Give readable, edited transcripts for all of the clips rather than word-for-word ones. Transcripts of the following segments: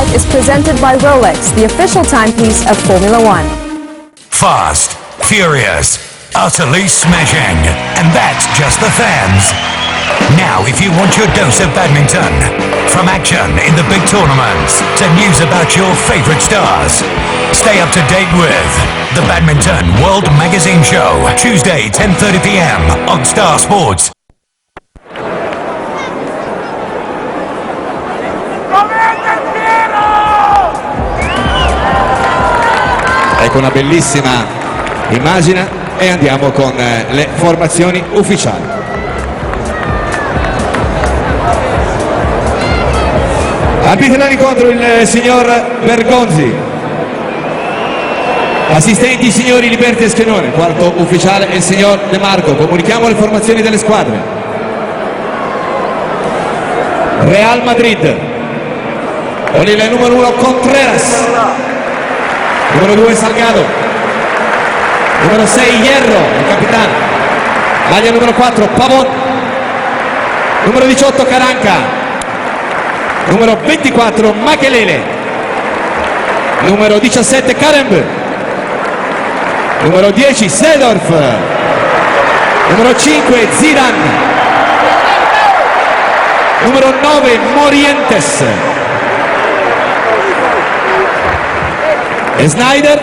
Spotlight is presented by Rolex, the official timepiece of Formula One. Fast, furious, utterly smashing. And that's just the fans. Now, if you want your dose of badminton, from action in the big tournaments to news about your favorite stars, stay up to date with the Badminton World Magazine Show, Tuesday, 10:30 p.m. on Star Sports. Ecco una bellissima immagine e andiamo con le formazioni ufficiali. Arbitra l'incontro il signor Bergonzi, assistenti i signori Liberti e Schenone, quarto ufficiale il signor De Marco. Comunichiamo le formazioni delle squadre. Real Madrid con il numero 1 Contreras, numero 2 Salgado, numero 6 Hierro, il capitano, maglia numero 4 Pavón, numero 18 Caranca, numero 24 Makelele, numero 17 Karemb, numero 10 Seedorf, numero 5 Zidan, numero 9 Morientes, Snyder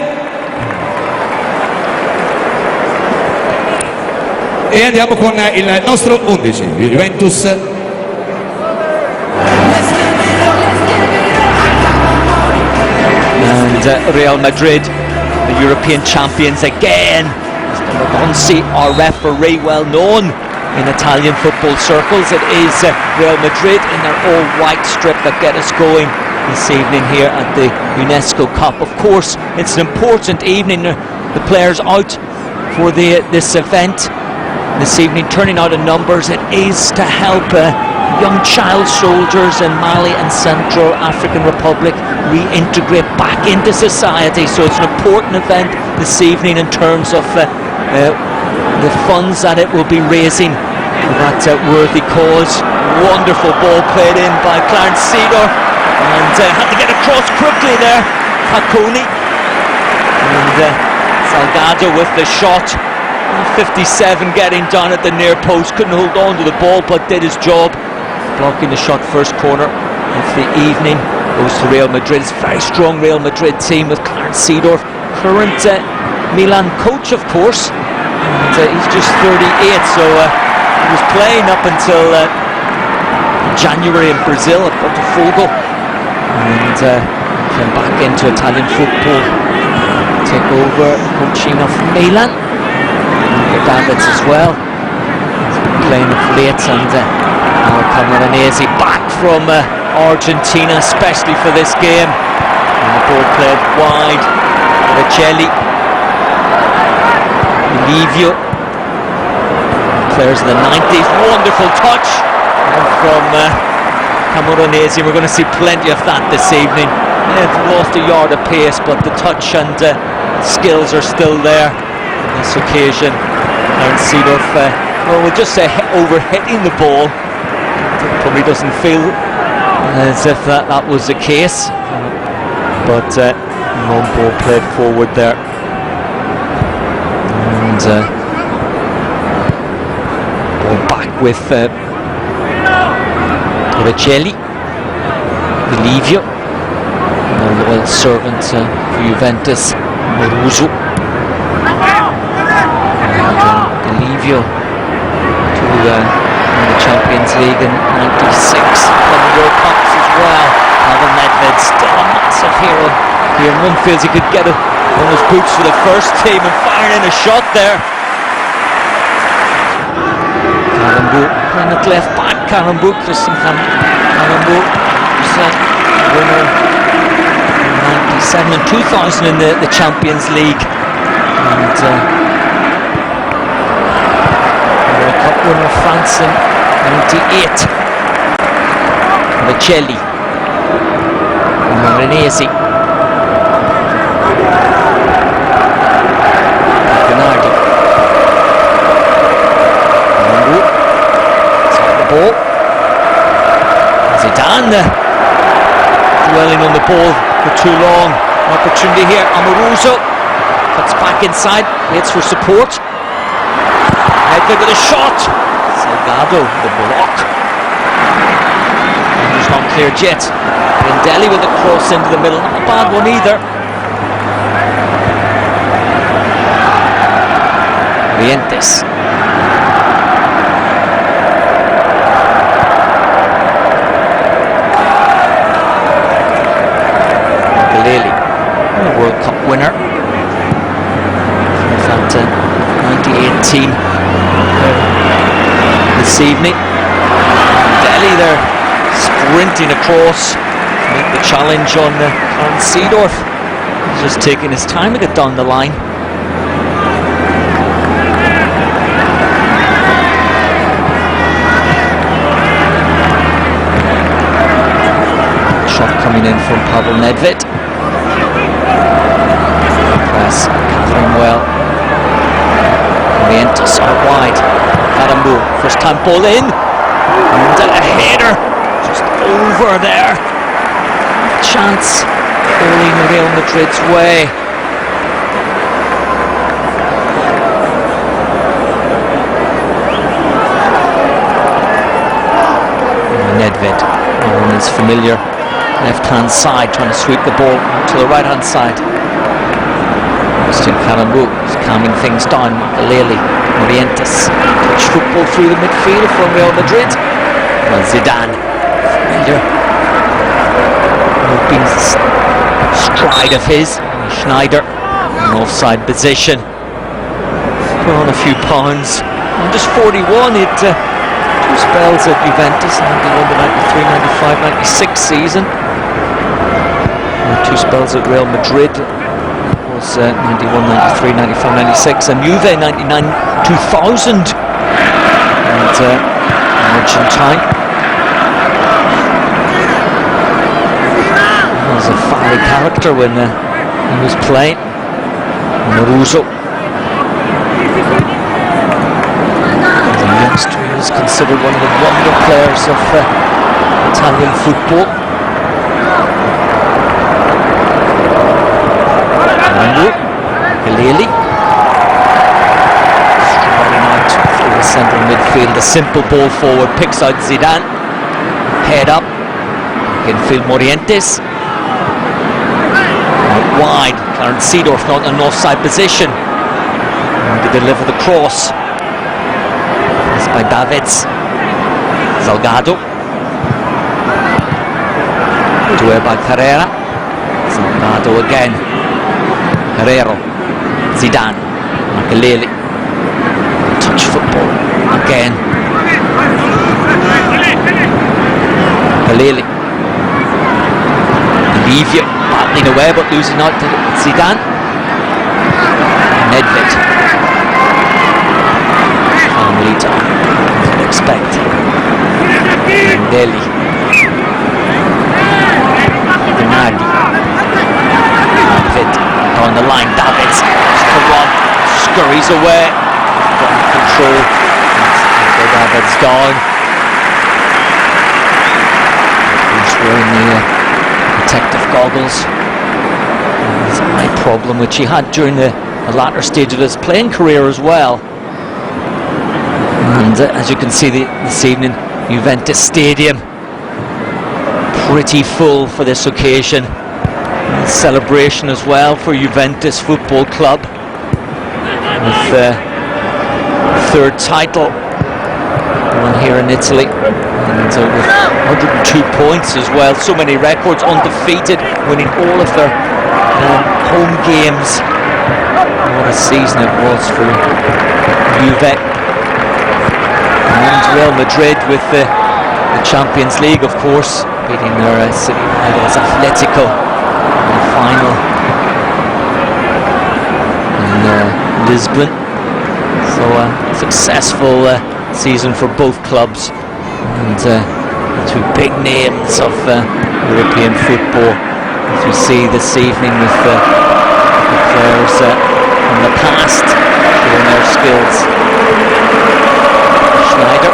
e andiamo con il nostro 11 Juventus. And Real Madrid, the European champions again. Bonsi, our referee, well known in Italian football circles. It is Real Madrid in their all-white strip that get us going this evening here at the UNESCO Cup. Of course, it's an important evening. The players out for this event this evening, turning out in numbers. It is to help young child soldiers in Mali and Central African Republic reintegrate back into society. So it's an important event this evening in terms of the funds that it will be raising for that worthy cause. Wonderful ball played in by Clarence Seedorf. And had to get across quickly there, Hakoni. And Salgado with the shot. 57 getting down at the near post. Couldn't hold on to the ball, but did his job. Blocking the shot, first corner of the evening. Goes to Real Madrid. It's a very strong Real Madrid team with Clarence Seedorf, current Milan coach, of course. And he's just 38, so he was playing up until January in Brazil at Botafogo. And came back into Italian football, take over coaching of Milan, the Davids as well. He's been playing of late, and now Camoranesi back from Argentina, especially for this game. And the ball played wide, Riccelli, Livio, players in the 90s, wonderful touch from Camoranesi. We're going to see plenty of that this evening. They've lost a yard of pace, but the touch and skills are still there on this occasion. And Seedorf, well, we'll just say over-hitting the ball. Probably doesn't feel as if that was the case. But one ball played forward there. And ball back with Riccelli, Livio, a loyal servant for Juventus, Moruso, and Livio to the Champions League in '96, won the World Cups as well. Pavel Nedved, still a massive hero here. And one feels he could get on his boots for the first team and firing in a shot there. Karambu playing at left back. Karambu, Christian Karambu, winner in '97 and 2000 in the Champions League, and World Cup winner of France in '98. Riccelli, Marinesi, Bernardi, ball. Zidane dwelling on the ball for too long. Opportunity here. Amoruso cuts back inside, waits for support. Nedved with a shot. Salgado with a block. And he's not cleared yet. Brindelli with a cross into the middle. Not a bad one either. Juventus. Makelele, a World Cup winner. That 98 team this evening. Delhi there sprinting across to make the challenge on Clarence Seedorf. He's just taking his time to get down the line. Shot coming in from Pavel Nedved. Press covering well. Juventus out wide. Karambu, first time ball in. And a header just over there. Chance going Real Madrid's way. Nedved on his familiar left-hand side, trying to sweep the ball to the right-hand side. Still Karambu is calming things down. Makelele, Juventus, touch football through the midfield from Real Madrid. Well, Zidane, familiar moving stride of his. Schneider, an offside position. Put on a few pounds. And just 41, it two spells at Juventus, 91 to 93, 95, 96 season. And two spells at Real Madrid. Was 91, 93, 95, 96, and Juve 99, 2000, and Argentine. He was a fiery character when he was playing. Amoruso. As a youngster, he was considered one of the wonder players of Italian football. Makelele striding out through the central midfield, a simple ball forward, picks out Zidane, head up, infield Morientes, out wide, Clarence Seedorf not in an offside position, and to deliver the cross. It's by Davids, Salgado, to where by Carrera, Salgado again. Herrero, Zidane, Makelele, touch football again. Makelele, Olivia battling away but losing out to Zidane. Nedved, Carmelita, as you'd expect. Brindelli, Bernardi, Nedved. On the line, Davids, Karan scurries away, got control, Davids down. He's wearing the protective goggles. His eye problem, which he had during the latter stage of his playing career as well. And as you can see this evening, Juventus Stadium pretty full for this occasion. Celebration as well for Juventus Football Club with the third title won here in Italy, and with 102 points as well, so many records, undefeated, winning all of their home games. What a season it was for Juve. And Real Madrid with the Champions League, of course, beating their city rivals Atletico in the final in Lisbon. So a successful season for both clubs, and two big names of European football, as we see this evening, with players from the past showing their skills. Schneider,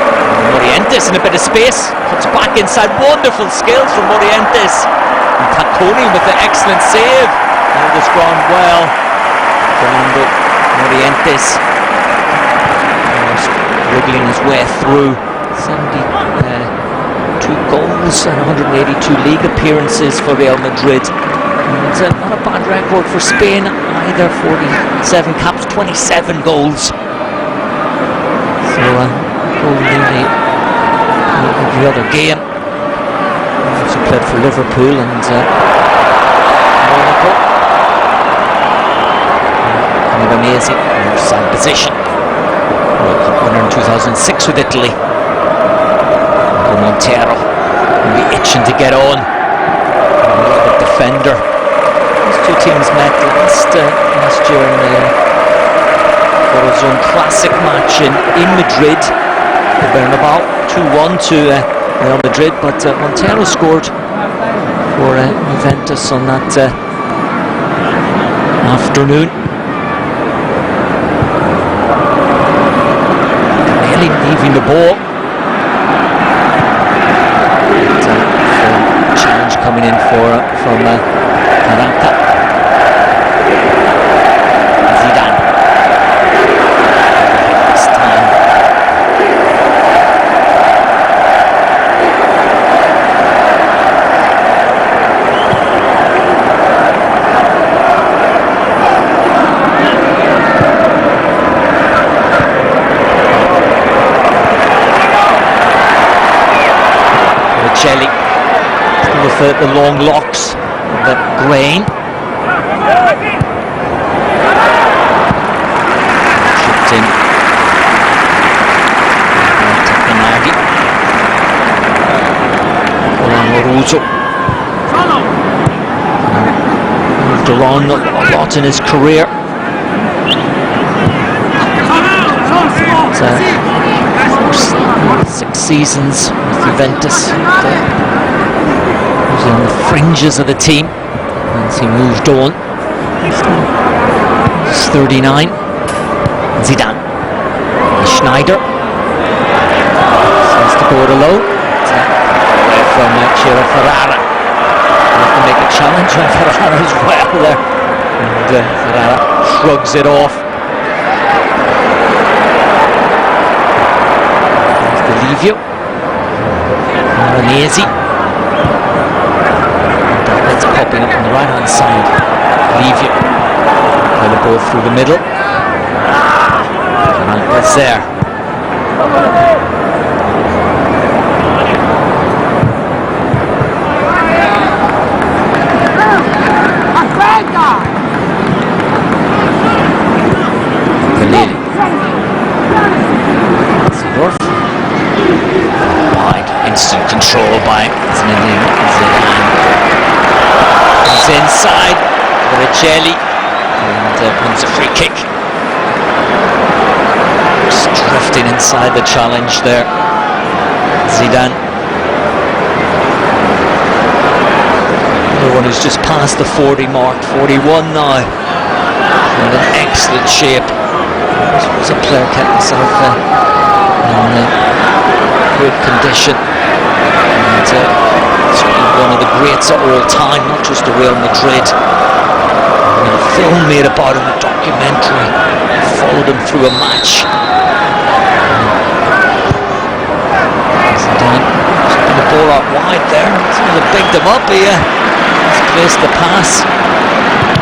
what a Morientes in a bit of space, cuts back inside, wonderful skills from Morientes. And Tacconi with the excellent save. Held his ground well. Fernando Morientes wiggling his way through. 72 goals and 182 league appearances for Real Madrid. And not a bad record for Spain either. 47 caps, 27 goals. So goal nearly every other game. Also played for Liverpool and Monaco. Milanese in offside position. World Cup winner in 2006 with Italy. Montero will be itching to get on. A defender. These two teams met last year in the Eurozone Classic match in Madrid. The Bernabeu 2-1 to Real Madrid, but Montero scored for Juventus on that afternoon. Nearly leaving the ball. Challenge coming in from Aranta. Zidane. This time. Celli. With the long locks, the grain. Chipped in. Tapenagi. Russo. Moved along a lot in his career. First 6 seasons with Juventus. He was on the fringes of the team once he moved on. He's 39. Zidane. Schneider. Seems to go it alone. Away from Chiro Ferrara. Have to make a challenge on Ferrara as well there. And Ferrara shrugs it off. Livio, Maranesi, that's popping up on the right hand side. Livio, play the ball through the middle. It's there. Kaleli. Seedorf. Instant control by Zinedine Zidane. He's inside for Celli and wins a free kick. Just drifting inside the challenge there. Zidane. The one who's just passed the 40 mark, 41 now. In an excellent shape. Was a player kept himself in good condition. And certainly one of the greats of all time, not just of Real Madrid. And a film made about him, a documentary, followed him through a match. Zidane putting the ball out wide there. Someone that bigged him up here. He's placed the pass.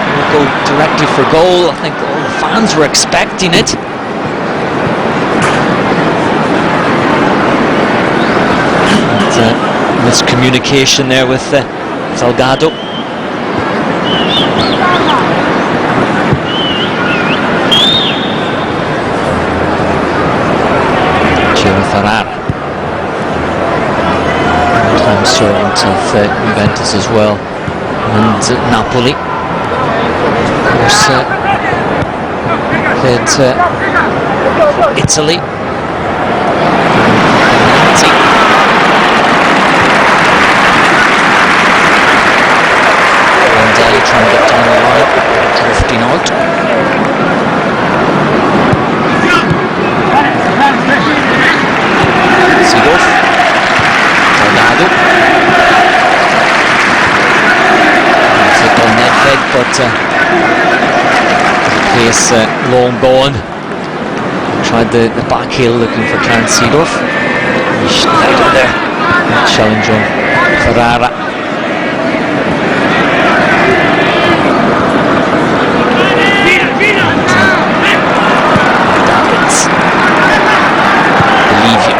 He'll go directly for goal. I think all the fans were expecting it. Miscommunication there with Salgado. Chiro Ferrara. Transfer into Juventus as well. And Napoli. Of course, played for Italy. Trying to get down the line, drifting out. Seedorf. but pace long gone. Tried the back heel looking for Clarence Seedorf. Schneider there. Challenge on Ferrara. Davids. Olivia.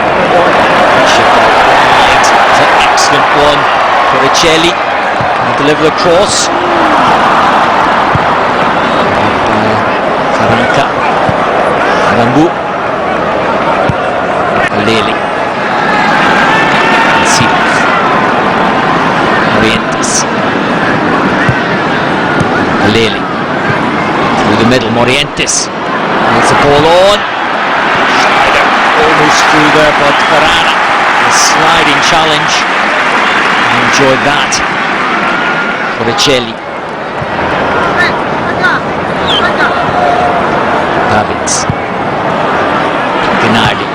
Shipped out wide. It's an excellent one. Torricelli. Deliver the cross. Faranca. Arangu. Lely. Seedorf. Morientes. Lely. Through the middle, Morientes. Gets the ball on. Schneider almost through there, but Ferrara. A sliding challenge. I enjoyed that. Torricelli. Davids. Gennady.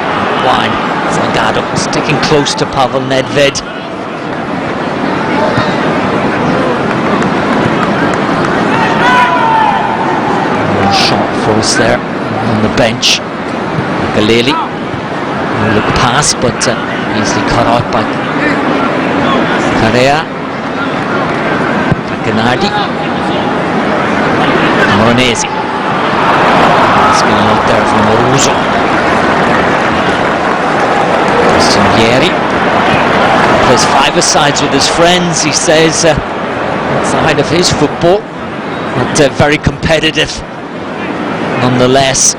Wide. Salgado sticking close to Pavel Nedved. Shot for us there on the bench. Galeli. Look past, but easily cut out by Correa. Gennady. Moronesi. It's going out there from Moruso. Vieri plays five-a-sides with his friends. He says it's the height of his football, but very competitive nonetheless.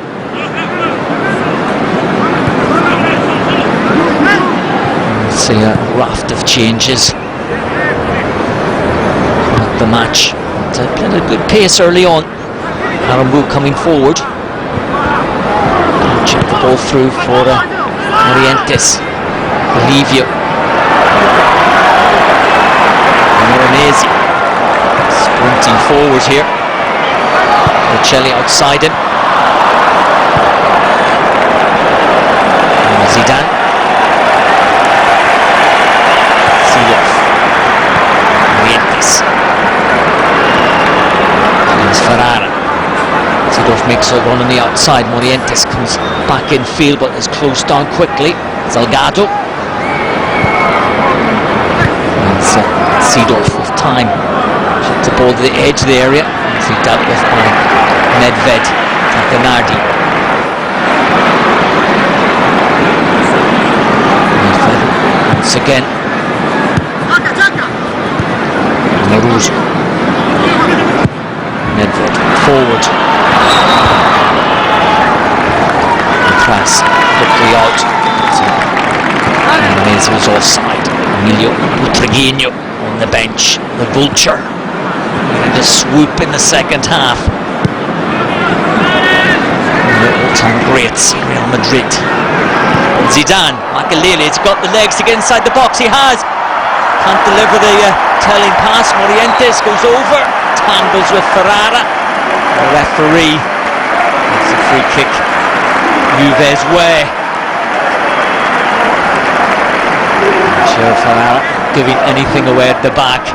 We'll see a raft of changes at the match. But played a good pace early on. Arambu coming forward. Check the ball through for Morientes. Olivia. Moronesi sprinting forward here. Torricelli outside him. Zidane. Seedorf. Morientes. Here's Ferrara. Seedorf makes a run on the outside. Morientes comes back in field but is closed down quickly. Salgado. Seedorf with time. Shipped the ball to the edge of the area. As he dealt with by Nedved. Gennady. Once again. Moruso. Nedved forward. Press quickly out. Menezes was offside. Emilio Utriguinho on the bench, the vulture, and a swoop in the second half. All-time greats, Real Madrid. Zidane, Makelele, he's got the legs to get inside the box, he has. Can't deliver the telling pass. Morientes goes over, tangles with Ferrara. The referee, it's a free kick Juve's way. Ferrara giving anything away at the back.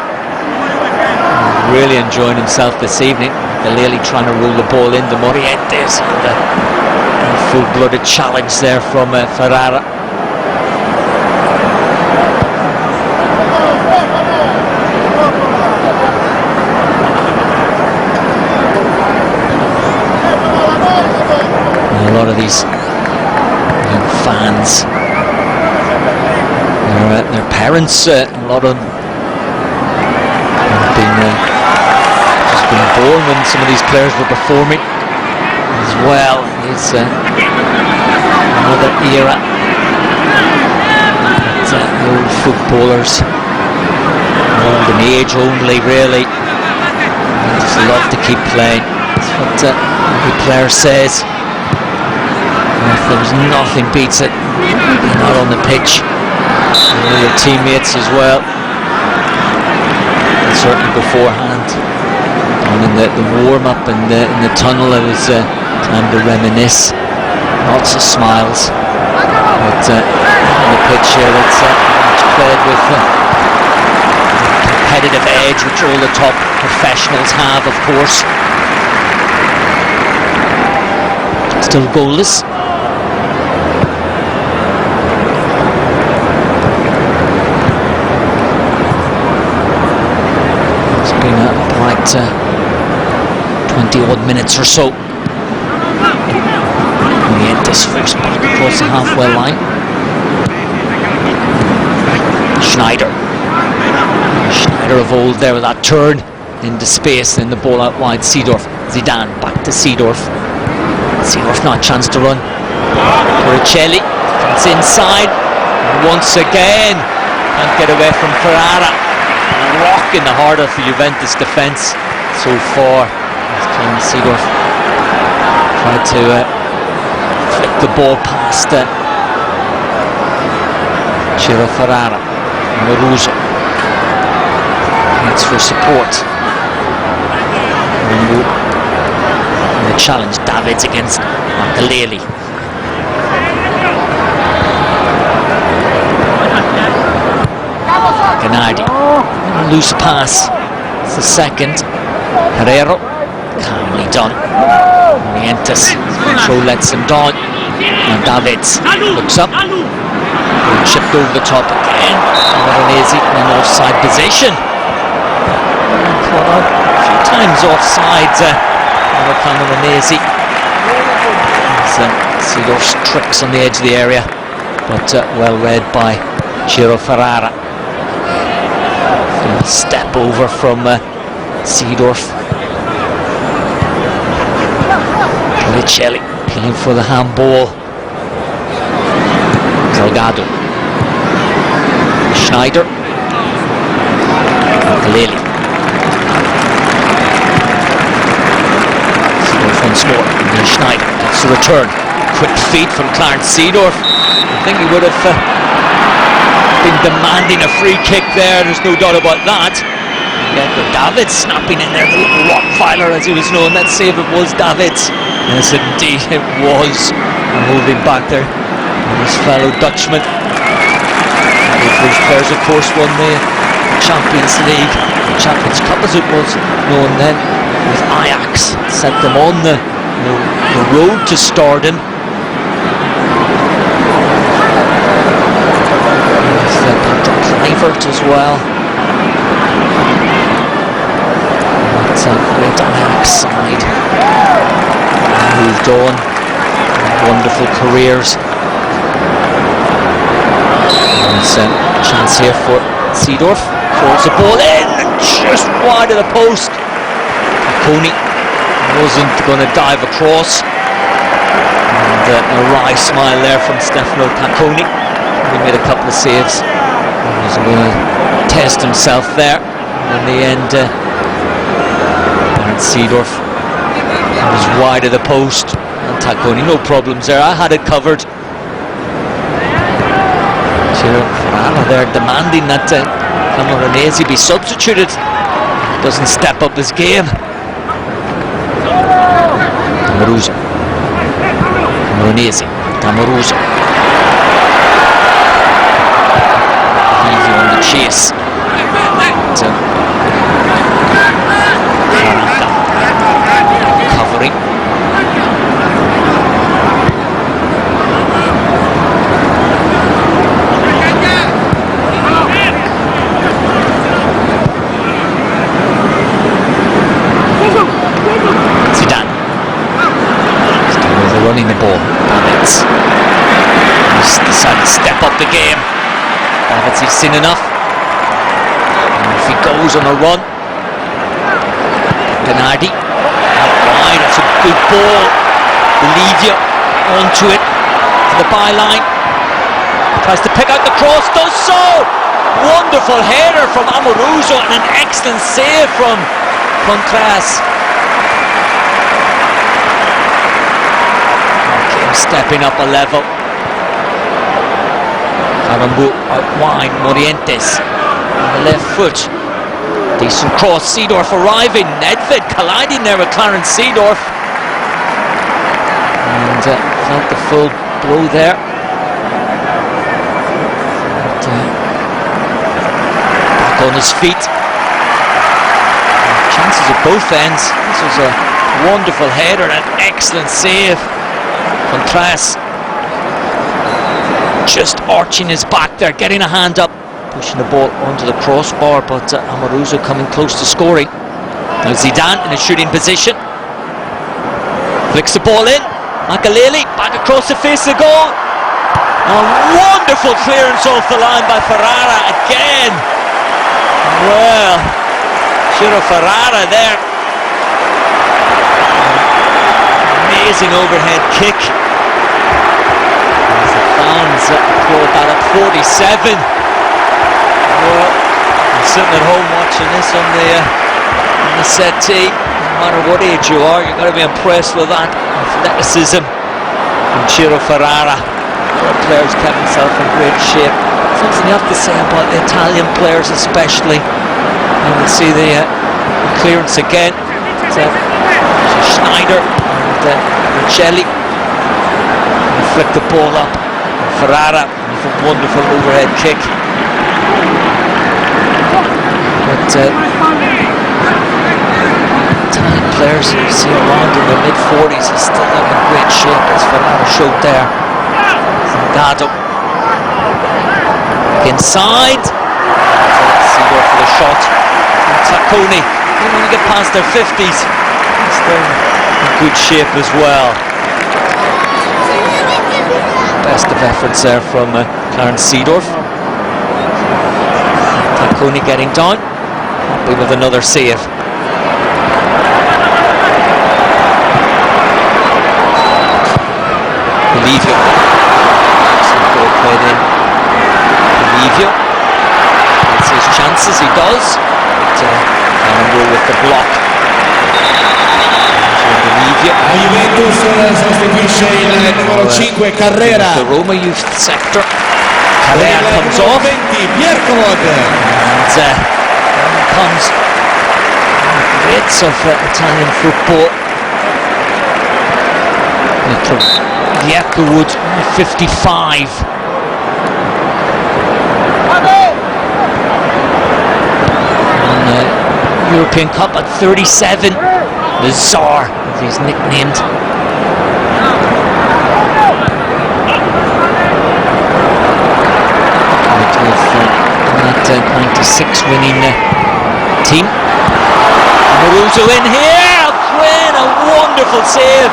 Really enjoying himself this evening. Galeli trying to roll the ball into Morientes. And a full-blooded challenge there from Ferrara. And a lot of these young fans. Their parents, a lot of them have just been born when some of these players were performing as well. It's another era. The old footballers, old in age only really, they just love to keep playing. That's what every player says. And if there's nothing beats it, you're not on the pitch. And your teammates as well, and certainly beforehand and in the warm-up and in the tunnel it was time to reminisce. Lots of smiles, but on the pitch here it's much played with competitive edge which all the top professionals have, of course. Still goalless. It's been a bright 20 odd minutes or so. Juventus first back across the halfway line. Schneider of old there with that turn into space, and the ball out wide. Seedorf, Zidane back to Seedorf. Seedorf not a chance to run. Boricelli, it's inside once again, can't get away from Ferrara. Rock in the heart of the Juventus defence so far. Seedorf tried to flick the ball past Ciro Ferrara. Maruso needs for support. And the challenge, Davids against Makaleli. Gennady, loose pass. It's the second. Herrero, calmly done. Orientis, control lets him down. And Davids looks up. Chipped over the top again. Veronese in an offside position. Caught out a few times offside. Veronese. Seedorf's tricks on the edge of the area, but well read by Ciro Ferrara. Step over from Seedorf. Boricelli appealing for the handball. Delgado. Schneider. Makaleli. Seedorf once more. And then Schneider gets the return. Quick feet from Clarence Seedorf. I think he would have been demanding a free kick there, there's no doubt about that. Yeah, but Davids snapping in there, the little Rottweiler as he was known. That save, it was Davids. Yes, indeed it was. Moving back there. And his fellow Dutchman. Those players, of course, won the Champions League, the Champions Cup as it was known then, with Ajax. Set them on the road to stardom. Kluivert as well. That's a great Ajax side. Moved on. Wonderful careers. There's a chance here for Seedorf. Throws the ball in, just wide of the post. Tacconi wasn't going to dive across. And a wry smile there from Stefano Tacconi. He made a couple of saves. He wasn't going to test himself there. And in the end, Seedorf was wide of the post. And Tacconi, no problems there. I had it covered. Ferrara there demanding that Veronese be substituted. Doesn't step up his game. Maruso. Veronese. Maruso. Easy on the chase. Covering. Running the ball. Davids. He's decided to step up the game. Davids, he's seen enough. And if he goes on a run. Gennady. Out wide. That's a good ball. Bolivia onto it. To the byline. Tries to pick out the cross. Does so. Wonderful header from Amoruso and an excellent save from Contreras. Stepping up a level. Carambu out wide. Morientes on the left foot. Decent cross. Seedorf arriving. Nedved colliding there with Clarence Seedorf. And felt the full blow there. Back on his feet. both ends. This was a wonderful header and an excellent save. Contreras just arching his back there, getting a hand up, pushing the ball onto the crossbar, but Amoruso coming close to scoring. Now Zidane in a shooting position, flicks the ball in. Makaleli back across the face of the goal. A wonderful clearance off the line by Ferrara again. Well, Ciro Ferrara there. Amazing overhead kick. As the fans applaud that at 47. Well, I'm sitting at home watching this on the settee. No matter what age you are, you've got to be impressed with that athleticism from Ciro Ferrara. The players kept himself in great shape. Something you have to say about the Italian players especially. And we'll see the clearance again. Schneider and Riccelli flick the ball up. And Ferrara with a wonderful overhead kick. But Italian players you see around in their mid-40s are still in great shape, as Ferrara showed there. Zangado inside. Seedorf for the shot. And Tacconi, even when you get past their 50s, still in good shape as well. Best of efforts there from Clarence Seedorf. Tacconi getting down, happy with another save. Olivio. Some ball played in. Olivio gets his chances, he does. But with the block. Olivio. La Juventus sostituisce il numero 5 Carrera. The Roma youth sector. Carrera comes off. And comes greats of Italian football. Vierkewood, 55. And European Cup at 37. The Tsar, as he's nicknamed. That 96 winning team. Amoruso in here. Quinn, a wonderful save.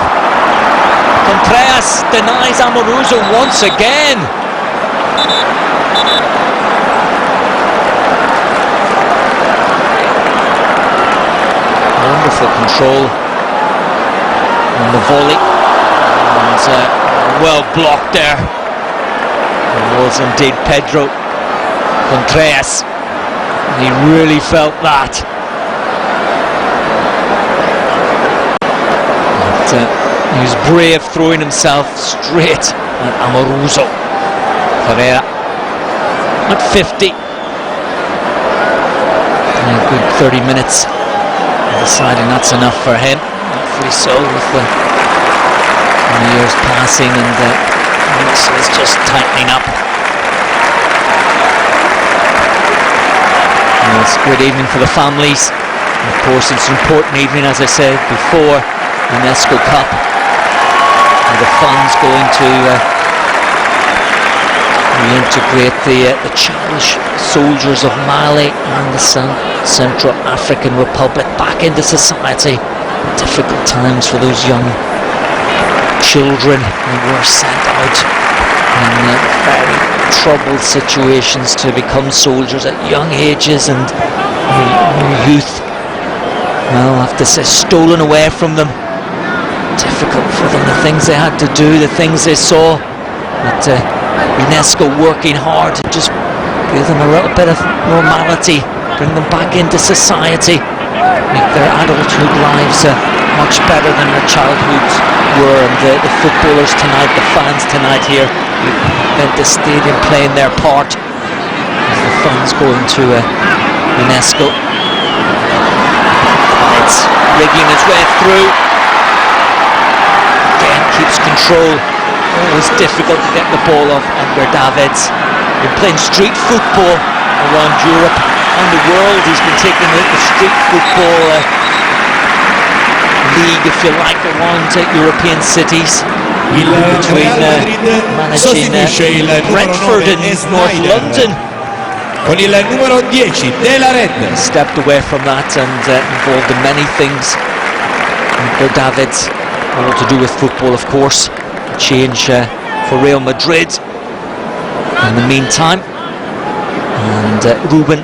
Contreras denies Amoruso once again. Wonderful control on the volley. And well blocked there. It was indeed Pedro Contreras. He really felt that. But, he was brave, throwing himself straight at Amoruso. Ferreira at 50. And a good 30 minutes. Deciding that's enough for him. Hopefully so, with the years passing and it's just tightening up. And it's a good evening for the families. And of course, it's an important evening, as I said before, UNESCO Cup. And the funds going to reintegrate the challenged soldiers of Mali and the Central African Republic back into society. Difficult times for those young children who were sent out in very troubled situations to become soldiers at young ages, and youth, well, I have to say, stolen away from them. Difficult for them, the things they had to do, the things they saw. But UNESCO working hard to just give them a little bit of normality, bring them back into society, make their adulthood lives much better than their childhoods were. And the footballers tonight, the fans tonight here at the stadium playing their part as the funds going to UNESCO. It's rigging its way through. Again, keeps control. Always difficult to get the ball off Edgar Davids. Been playing street football around Europe and the world. He's been taking the street football league, if you like, around European cities. Il Between Real Madrid managing sostituisce il numero Brentford 9 and e North Snyder London. con il numero 10 della Red. Stepped away from that and involved in many things. Nico Davids, all to do with football, of course. Change for Real Madrid in the meantime. And Ruben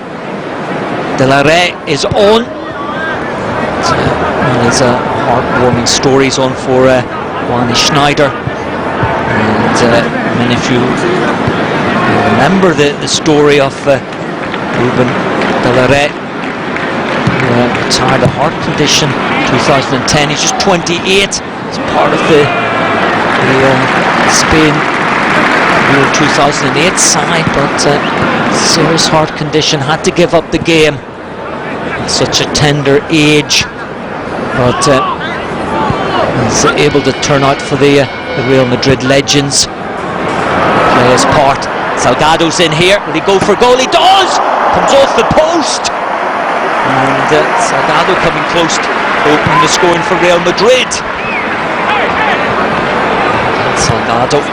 De La Rey is on. There's a heartwarming stories on for Wani Schneider. And many of you remember the story of Ruben De La Rey, who retired a heart condition in 2010. He's just 28. He's part of the Spain Euro 2008 side, but serious heart condition, had to give up the game at such a tender age, but he's able to turn out for the Real Madrid legends, play his part. Salgado's in here, will he go for goal? He does! Comes off the post, and Salgado coming close to opening the scoring for Real Madrid. Salgado,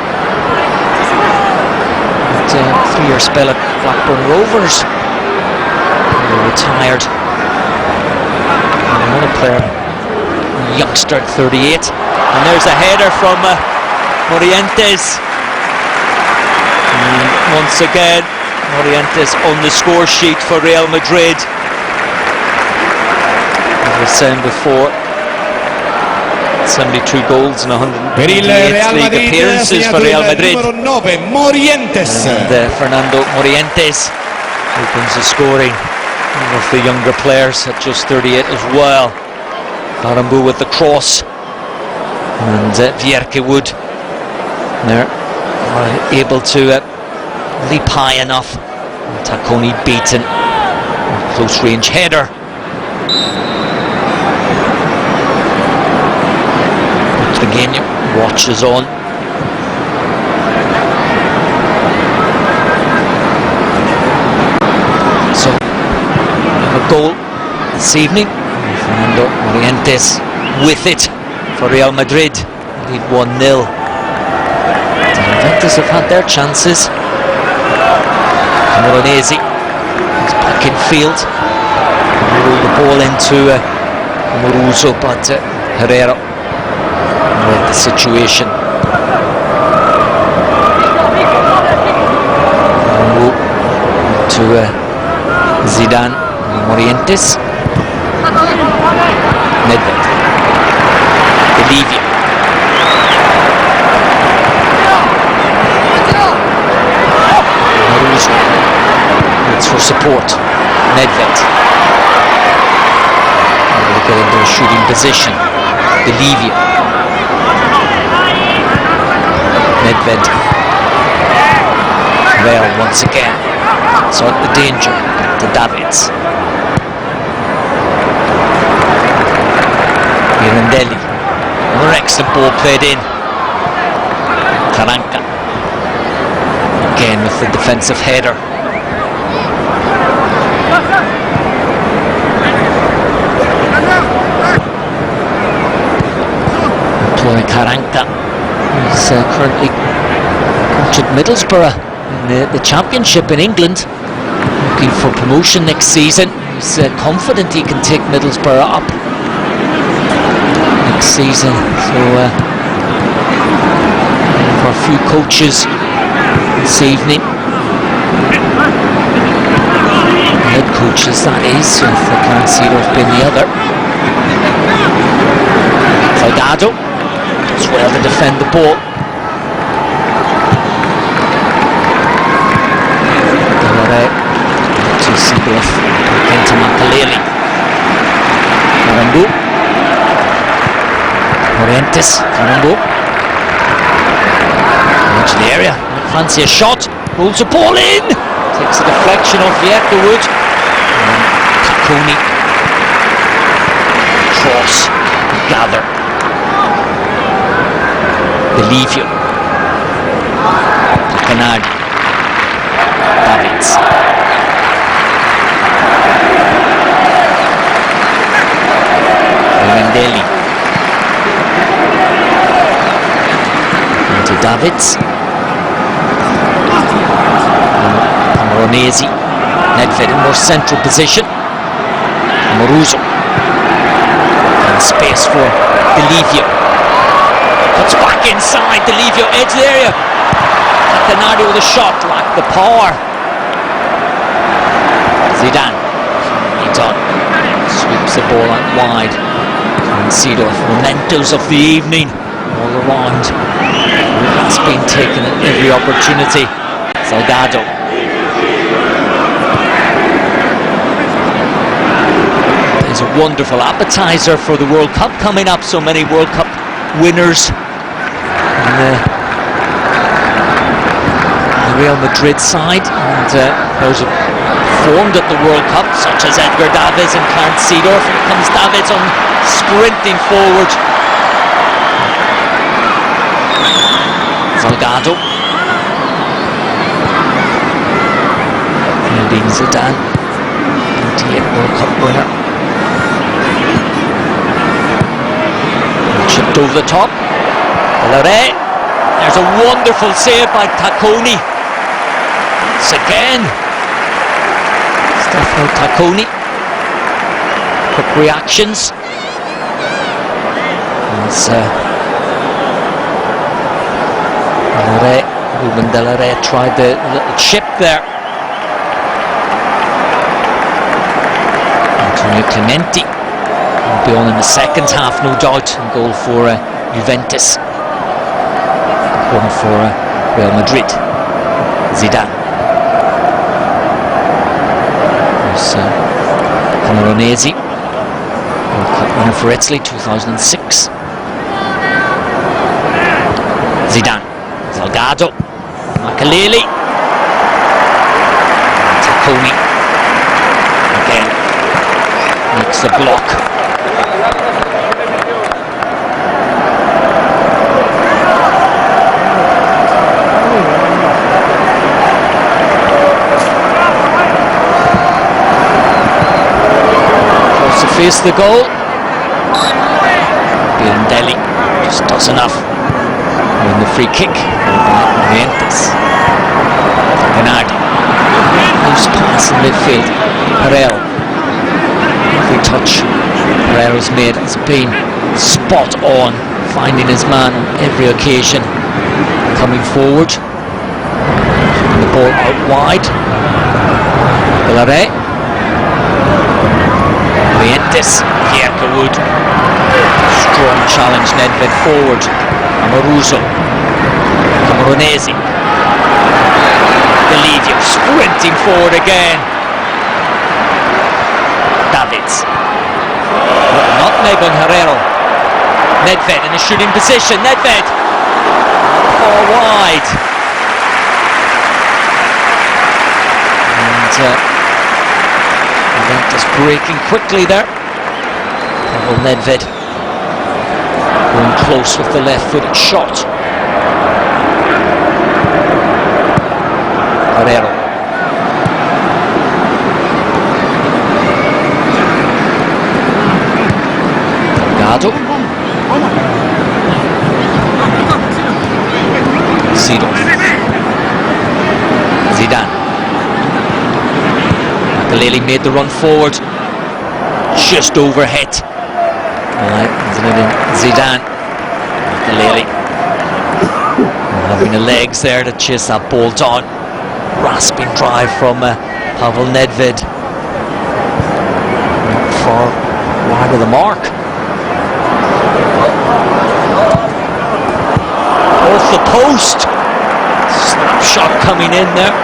a 3-year spell at Blackburn Rovers, he retired. And another player, youngster at 38, and there's a header from Morientes. And once again, Morientes on the score sheet for Real Madrid. As I was saying before, 72 goals and 128 league appearances for Real Madrid. Numero 9 Morientes. And Fernando Morientes opens the scoring. One of the younger players at just 38 as well. Karambu with the cross, and Vierke Wood there are able to leap high enough. Tacconi beaten. Close range header. Trigueño watches on. So, a goal this evening. Fernando Morientes with it for Real Madrid. Lead 1-0. Juventus have had their chances. Moronesi is back in field. Roll the ball into Moruso, but Herrera with the situation. To Zidane, Morientes. Nedved, Bolivia. Maruso waits for support. Nedved. Able to get into a shooting position. Bolivia. Nedved. Well, once again, sought the danger to Davids. Mirandelli, another excellent ball played in. Caranca, again with the defensive header. Antonio Caranca is currently coach at Middlesbrough in the Championship in England, looking for promotion next season. He's confident he can take Middlesbrough up season. So for a few coaches this evening, head coaches that is, if the Cancelo has been the other. Salgado does well to defend the ball. To Seagrove into Makaleli. Karambu. Morientes, Karambu. Into the area, might fancy a shot, rolls the ball in, takes a deflection off Vierke Wood. Tacconi. Cross, gather. Bolivia. Canard. Davids. Mirandelli. Davids. Camoranesi. Nedved in more central position. Amoruso. And space for Delivio. Cuts back inside. Delivio edge the area. Takanadi with a shot, lacked the power. Zidane. Leads on. Sweeps the ball out wide. Seedorf, mementos of the evening all around. That's been taken at every opportunity. Salgado. There's a wonderful appetizer for the World Cup coming up. So many World Cup winners in the Real Madrid side, and those who formed at the World Cup, such as Edgar Davids and Clarence Seedorf. Here comes Davids on sprinting forward. Salgado. Zinedine Zidane, 98 World Cup winner. Chipped over the top. Delare. There's a wonderful save by Tacconi. Once again. Stefano Tacconi. Quick reactions. It's Ruben Delare tried the little chip there. Antonio Clementi will be on in the second half, no doubt, and goal for Juventus. Corner for Real Madrid. Zidane. There's Camoranesi, World Cup winner for Italy, 2006. Zidane. Salgado. Makaleli. Tacconi. Again. Makes the block. Close to face the goal. Birandelli just does enough. Win the free kick. Juventus. Bernardi. Loose pass in midfield. Pereiro. Every touch Pereiro's made has been spot on, finding his man on every occasion. Coming forward. The ball out wide. Delare. Juventus. Kierkewood. Strong challenge. Nedved forward. Amoruso. Camoranesi. Delivio sprinting forward again. Davids. Nutmeg on Herrero. Nedved in a shooting position. Nedved. Far wide. And Juventus breaking quickly there. Pavel Nedved going close with the left-footed shot. Herrero. Salgado. Seedorf. Zidane. Makaleli made the run forward. Just overhit. Zidane. Makaleli. Having the legs there to chase that ball down. Rasping drive from Pavel Nedved. Far wide of the mark. Off the post. Snapshot coming in there.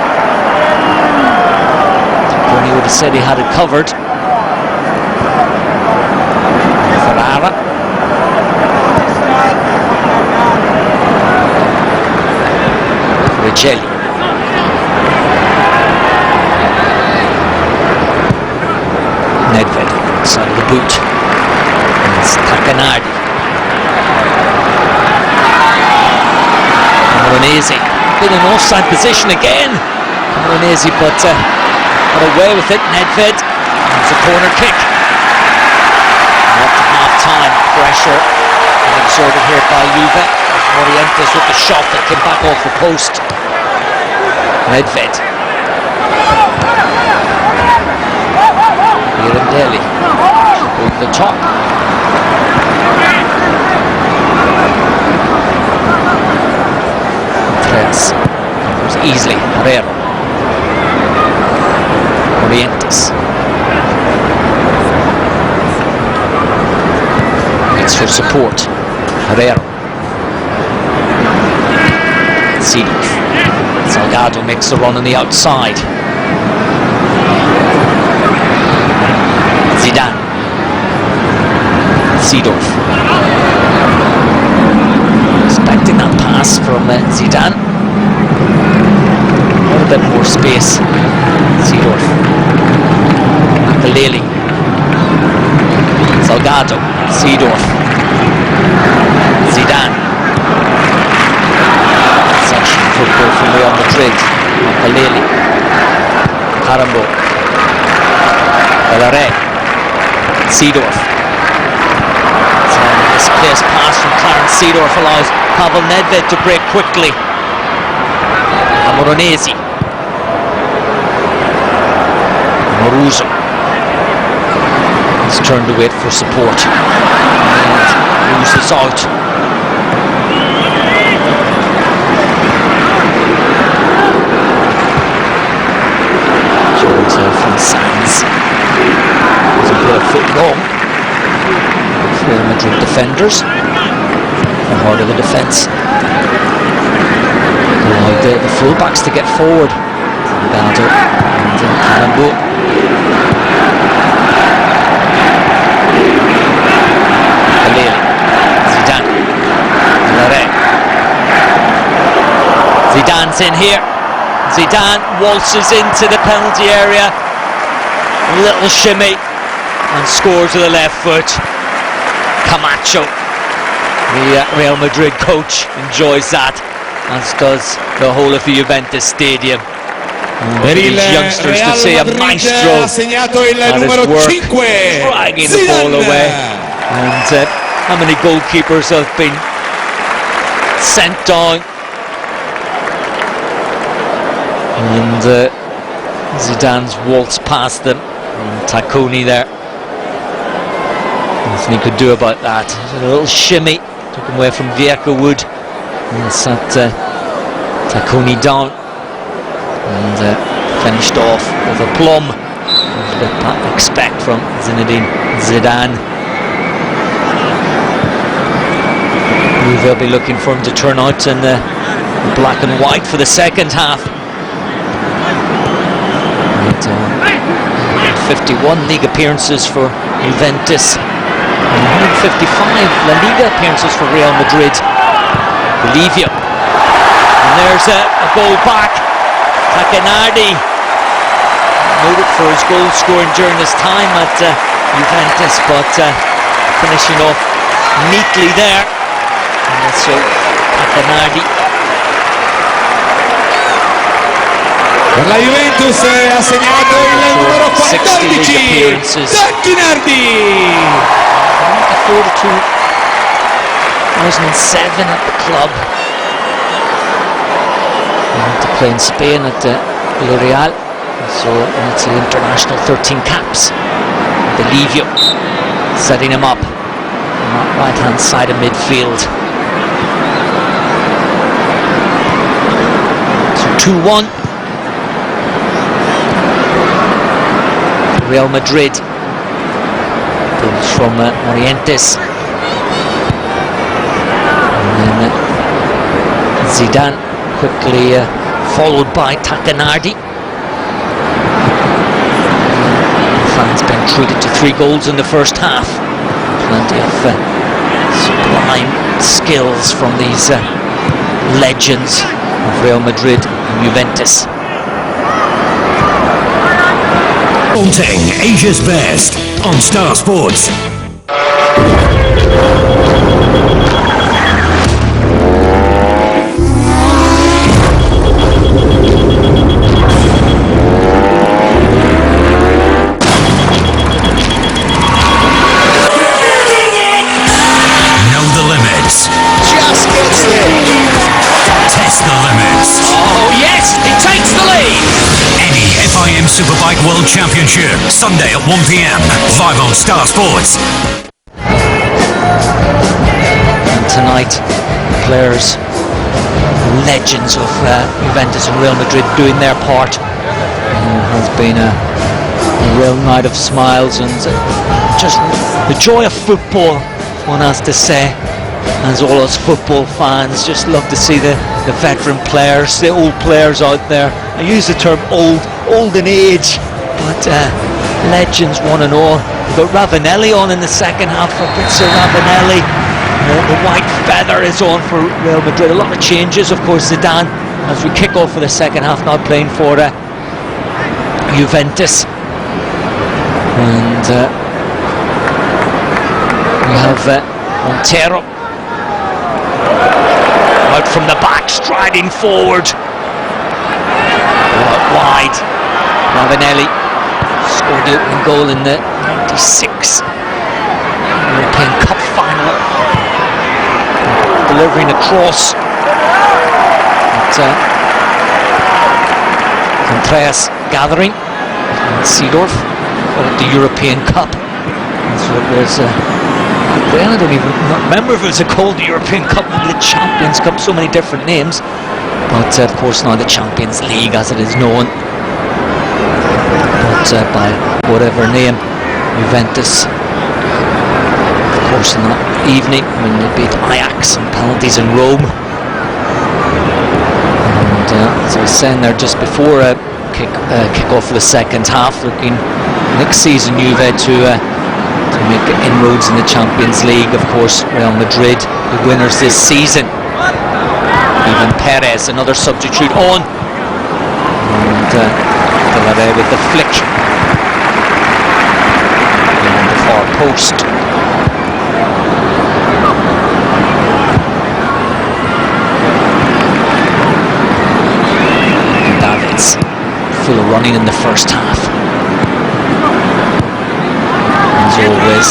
Bernie would have said he had it covered. Ferrara. Rigelli. Nedved, side of the boot. And it's Takanadi. Camoranesi, been in offside position again. Camoranesi, but got away with it. Nedved, it's a corner kick. Up to half time, pressure and exploited here by Juve. Morientes with the shot that came back off the post. Nedved. Mirandeli over the top. Tres. It was easily Herrera. Morientes. It's for support. Herrera. Seedorf. Salgado makes the run on the outside. Zidane. Seedorf. Expecting that pass from Zidane. A little bit more space. Seedorf. Makaleli. Salgado. Seedorf. Zidane. Section football from Real Madrid. Makaleli. Carambo. Bellaré. Seedorf. Misplaced pass from Clarence Seedorf allows Pavel Nedved to break quickly. Amoronesi. Moruso. He's turned away for support. And loses out. From Sands. Doesn't put a foot long. Real Madrid defenders. The heart of the defence. Allowed the fullbacks to get forward. Salgado and Calambo. Kaleli. Zidane. Bellaré. Zidane's in here. Zidane waltzes into the penalty area. A little shimmy and scores with the left foot. Camacho, the Real Madrid coach, enjoys that, as does the whole of the Juventus stadium. Per il these youngsters Real to see a Madrid maestro ha segnato il at his numero work, 5, dragging the ball away. And how many goalkeepers have been sent down? And Zidane's waltzed past them. And Tacconi there. Nothing he could do about that. A little shimmy. Took him away from Vieca Wood. And sat Tacconi down. And finished off with a plum. What you expect from Zinedine Zidane. They'll be looking for him to turn out in the black and white for the second half. 51 league appearances for Juventus and 155 La Liga appearances for Real Madrid. Bolivia. And there's a goal back. Takenardi, noted for his goal scoring during his time at Juventus, but finishing off neatly there. And so Takenardi. Per la Juventus ha segnato il numero 14, Tacchinardi. 2007 at the club. He went to play in Spain at Villarreal, so it's the international 13 caps. Bolivia setting him up on that right hand side of midfield. So 2-1. Real Madrid. Goals from Morientes. And then Zidane quickly followed by Takenardi. Fans been treated to 3 goals in the first half. Plenty of sublime skills from these legends of Real Madrid and Juventus. Haunting Asia's best on Star Sports. Know the limits. Championship, Sunday at 1 p.m, live on Star Sports. And tonight, players, legends of Juventus and Real Madrid doing their part. It has been a real night of smiles and just the joy of football, one has to say. As all us football fans just love to see the veteran players, the old players out there. I use the term old in age, but legends one and all. We've got Ravanelli on in the second half for Ravanelli. The white feather is on for Real Madrid. A lot of changes, of course. Zidane, as we kick off for the second half, now playing for Juventus. And we have Montero out from the back, striding forward. Out wide. Ravanelli scored the opening goal in the 96 European Cup final. Delivering a cross. Andreas gathering. And Seedorf at the European Cup. So it was. I don't even remember if it was called the European Cup, maybe the Champions Cup, so many different names. But of course now the Champions League as it is known. But by whatever name, Juventus, of course in that evening when they beat Ajax on penalties in Rome. And as I was saying there just before kick off for the second half, looking next season Juve to make inroads in the Champions League. Of course, Real Madrid, the winners this season. Even Perez, another substitute on. And Delare with the flick. On the far post. Davids, full of running in the first half. As always,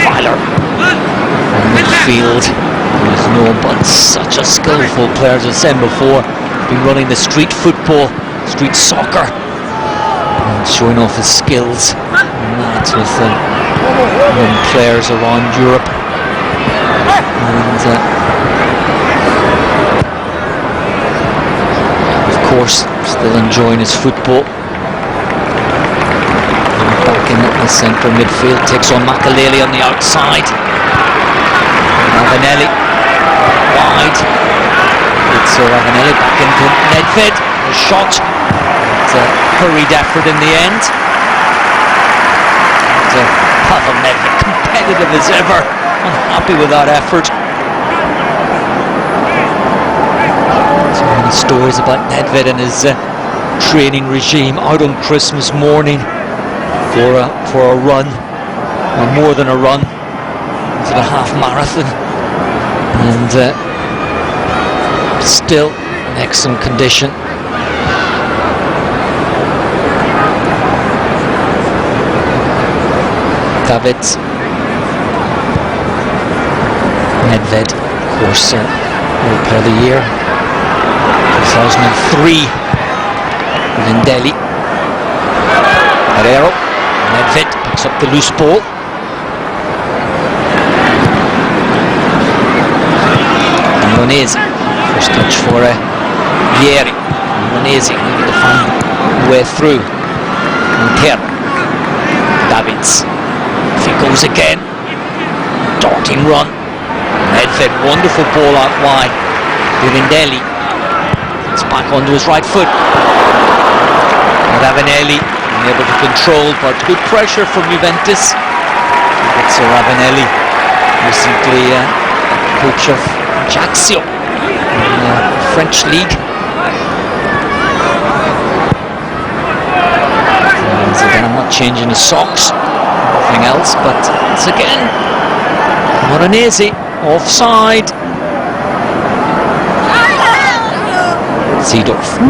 Weiler on midfield, who is known but such a skillful player, as I said before, been running the street football, street soccer, and showing off his skills and that with young players around Europe. And of course, still enjoying his football. Back in the centre midfield, takes on Makaleli on the outside. Ravanelli wide. It's Ravanelli back into Nedved. A shot. It's a hurried effort in the end. Pavel Nedved, competitive as ever. Unhappy with that effort. So many stories about Nedved and his training regime out on Christmas morning. For a run, or more than a run, it's a half marathon, and still in excellent condition. Davids, Nedved, of course, World Player of the Year, 2003, Lindelli, Herrero. Nedved picks up the loose ball. Milanese, first touch for Vieri. Milanese able to find the way through. Montero. Davids. If he goes again. Darting run. Nedved, wonderful ball out wide. Virindelli. It's back onto his right foot. Ravanelli. Able to control, but good pressure from Juventus. It's Ravanelli, recently coach of Ajaccio in the French league. And again, I'm not changing the socks, nothing else, but once again, Moronese offside. Seedorf.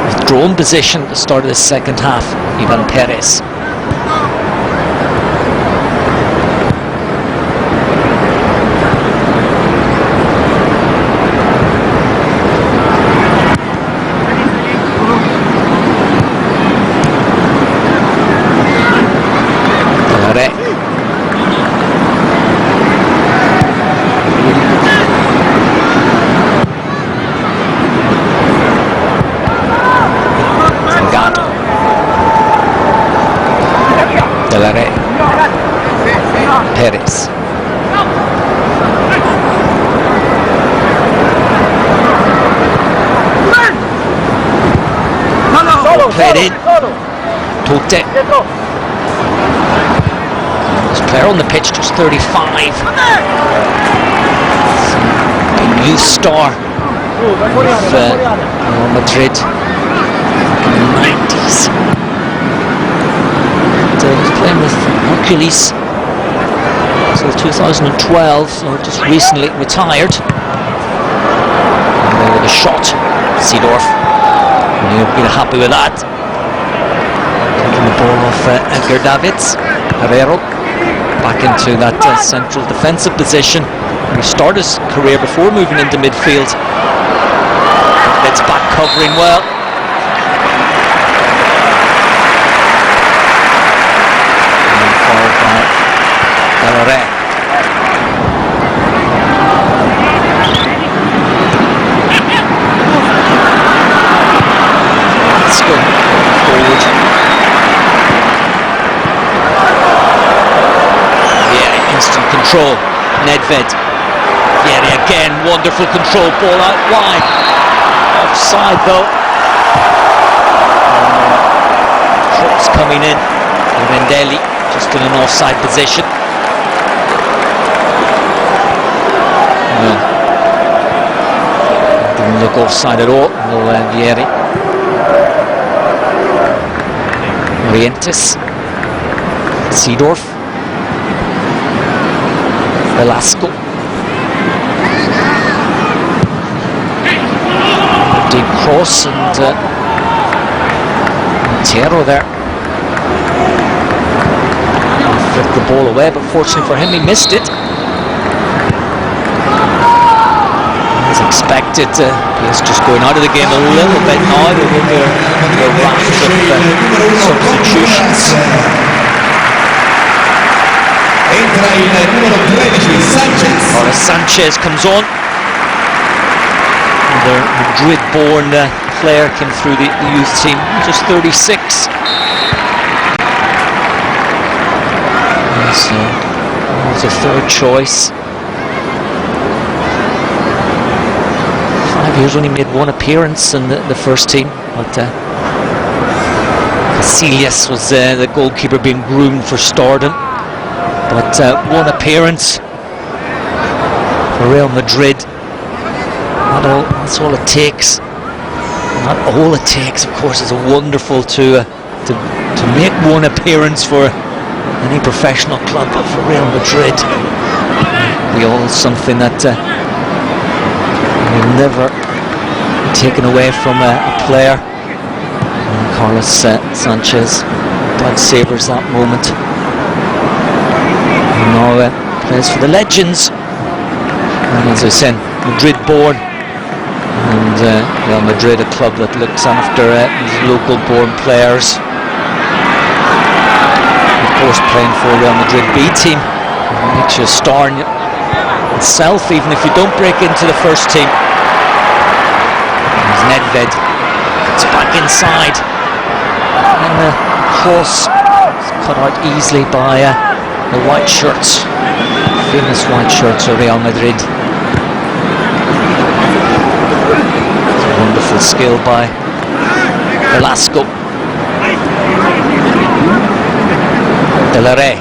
Withdrawn position at the start of the second half. Ivan Perez. Perez. Played in. Tote. This player on the pitch, just 35. Big youth star of Real Madrid in the 90s. And was playing with Hercules until 2012, so just recently retired. And then with a shot, Seedorf. You'll be happy with that. Taking the ball off Edgar Davids. Herrero back into that central defensive position. He started his career before moving into midfield. Davids back covering well. And followed by Delare. Forward. Yeah, instant control. Nedved. Yeah, again, wonderful control. Ball out wide. Offside though. Cross coming in. Vendelli just in an offside position. No. Didn't look offside at all. No, Vieri. Orientes, Seedorf, Velasco, deep cross and Montero there. Flicked the ball away, but fortunately for him, he missed it. As expected, he's just going out of the game a little bit now. There will be a raft of substitutions. Sanchez comes on. The Madrid-born player came through the youth team, just 36. So, was a third choice. 5 years, only made one appearance in the first team, but Casillas was the goalkeeper being groomed for stardom, but one appearance for Real Madrid. That's all it takes. Not all it takes, of course. It's wonderful to make one appearance for any professional club, but for Real Madrid, we all something that will never be taken away from a player. And Carlos Sanchez blood savours that moment. And now plays for the Legends, and as I said, Madrid born, and Real Madrid, a club that looks after these local born players. Of course, playing for Real Madrid B team makes you a star in itself, even if you don't break into the first team. There's Nedved. It's back inside. And the cross is cut out easily by the white shirts. Famous white shirts of Real Madrid. It's a wonderful skill by Velasco. Delare.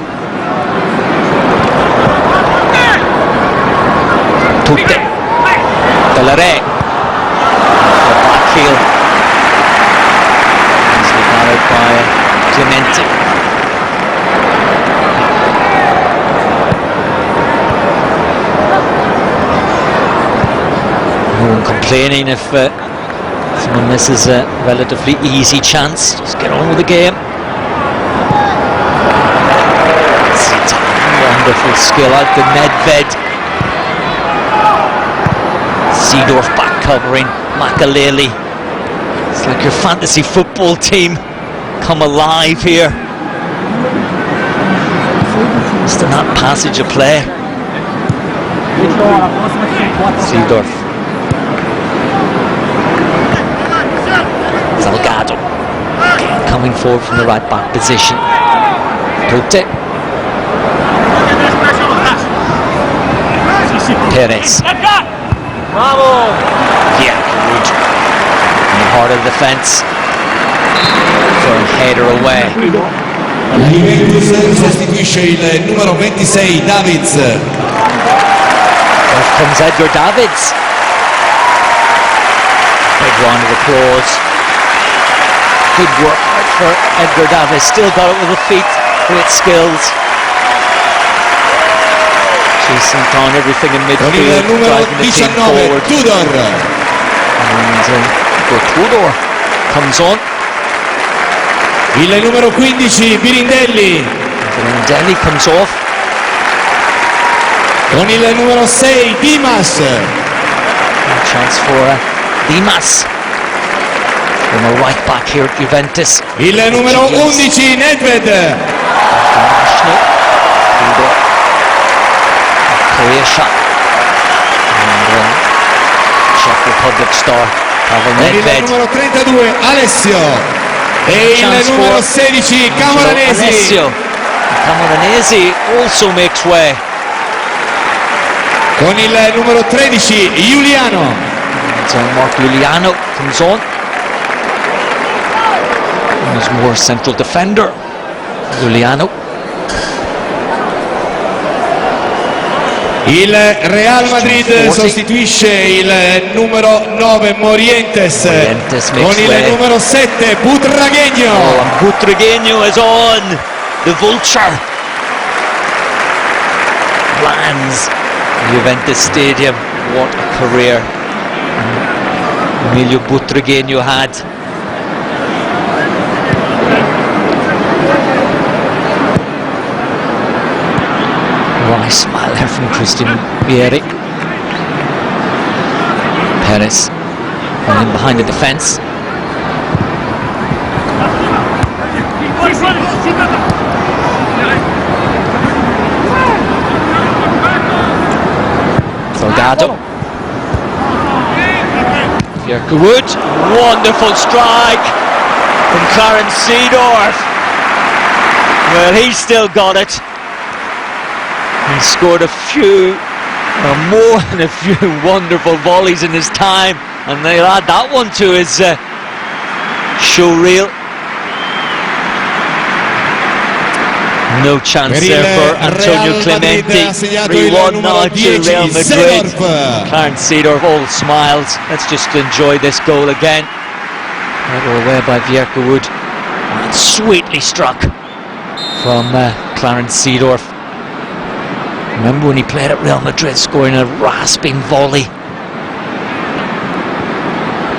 Tutte. Delare. The backfield. Easily guarded by Clemente. No one complaining if someone misses a relatively easy chance. Just get on with the game. Wonderful skill out to Nedved. Seedorf back covering Makaleli. It's like your fantasy football team come alive here. Just in that passage of play. Seedorf. Salgado coming forward from the right back position. Tote. Perez. Yeah, good. In the heart of the defence. For a header away. La Juventus sostituisce il numero 26 Davids. Off comes Edgar Davids. Big round of applause. Good work for Edgar Davids. Still got it with the feet. Great skills. Chasing down everything in Con il midfield, numero driving the team 19 forward. Tudor. And Tudor comes on. Il numero 15 Birindelli. Birindelli comes off. Con il numero 6 Dimas. Chance for Dimas. And a right back here at Juventus. Il numero 11 Nedved. Croatia. And Czech Republic star Pavel Con il Nedved. numero 32 Alessio. E il numero 16 Camoranesi. Camoranesi also makes way. Con il numero 13 Giuliano. So Mark Giuliano comes on. He's more central defender. Giuliano. Il Real Madrid sostituisce il numero 9 Morientes con il numero 7 Butragueño. Oh, Butragueño is on. The vulture lands Juventus Stadium. What a career Emilio Butragueño had. Nice smile there from Christian Vieri. Perez running behind the defence. Delgado. Yerkewood. Wonderful strike from Clarence Seedorf. Well, he's still got it. He scored a few, more than a few wonderful volleys in his time, and they'll add that one to his show reel. No chance there for Antonio Clemente. 3-1 now to Real Madrid. Clarence Seedorf, all smiles. Let's just enjoy this goal again. Headed away by Vierkewood. And sweetly struck from Clarence Seedorf. Remember when he played at Real Madrid, scoring a rasping volley.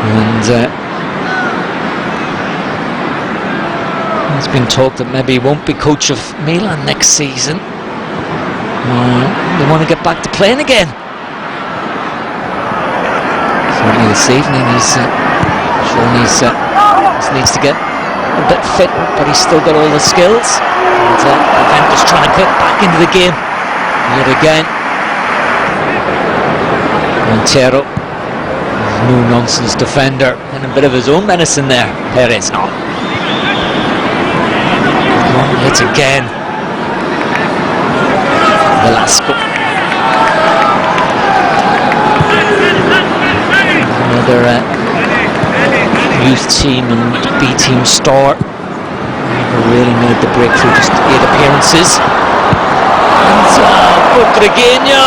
And there's been talk that maybe he won't be coach of Milan next season. They want to get back to playing again. Certainly this evening he's shown he needs to get a bit fit, but he's still got all the skills. And Juventus trying to get back into the game yet again. Montero, no-nonsense defender, and a bit of his own medicine there. Perez. Yet again, Velasco. Another youth team and B team star. Never really made the breakthrough, just 8 appearances. And Butragueño,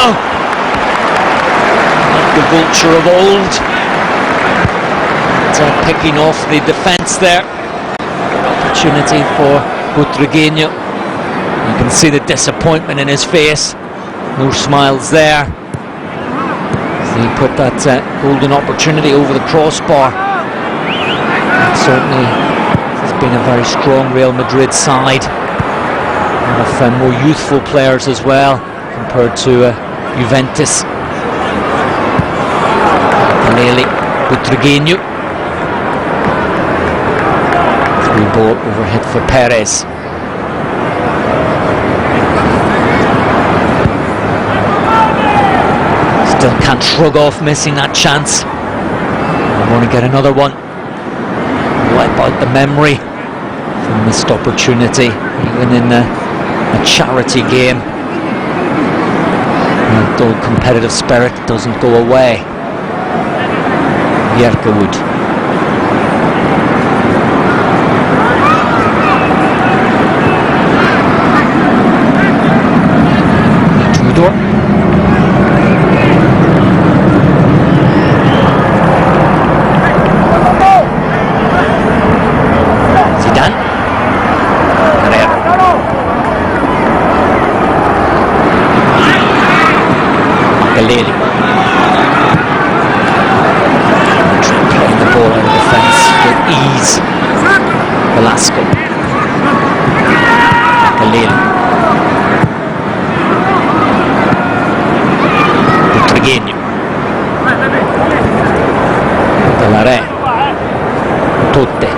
like the vulture of old. Picking off the defence there. Opportunity for Butragueño. You can see the disappointment in his face. No smiles there. So he put that golden opportunity over the crossbar. And certainly has been a very strong Real Madrid side. A lot of more youthful players as well compared to Juventus. Lele, Butragueño. Through ball overhead for Perez. Still can't shrug off missing that chance. I want to get another one. Wipe out the memory from missed opportunity, even in a charity game. That old competitive spirit doesn't go away. Yerkewood. Tudor. Zidane. Herrera. Makelele. Playing the ball out of defence with ease. Velasco. Makelele. Butragueño. Delare. Totte.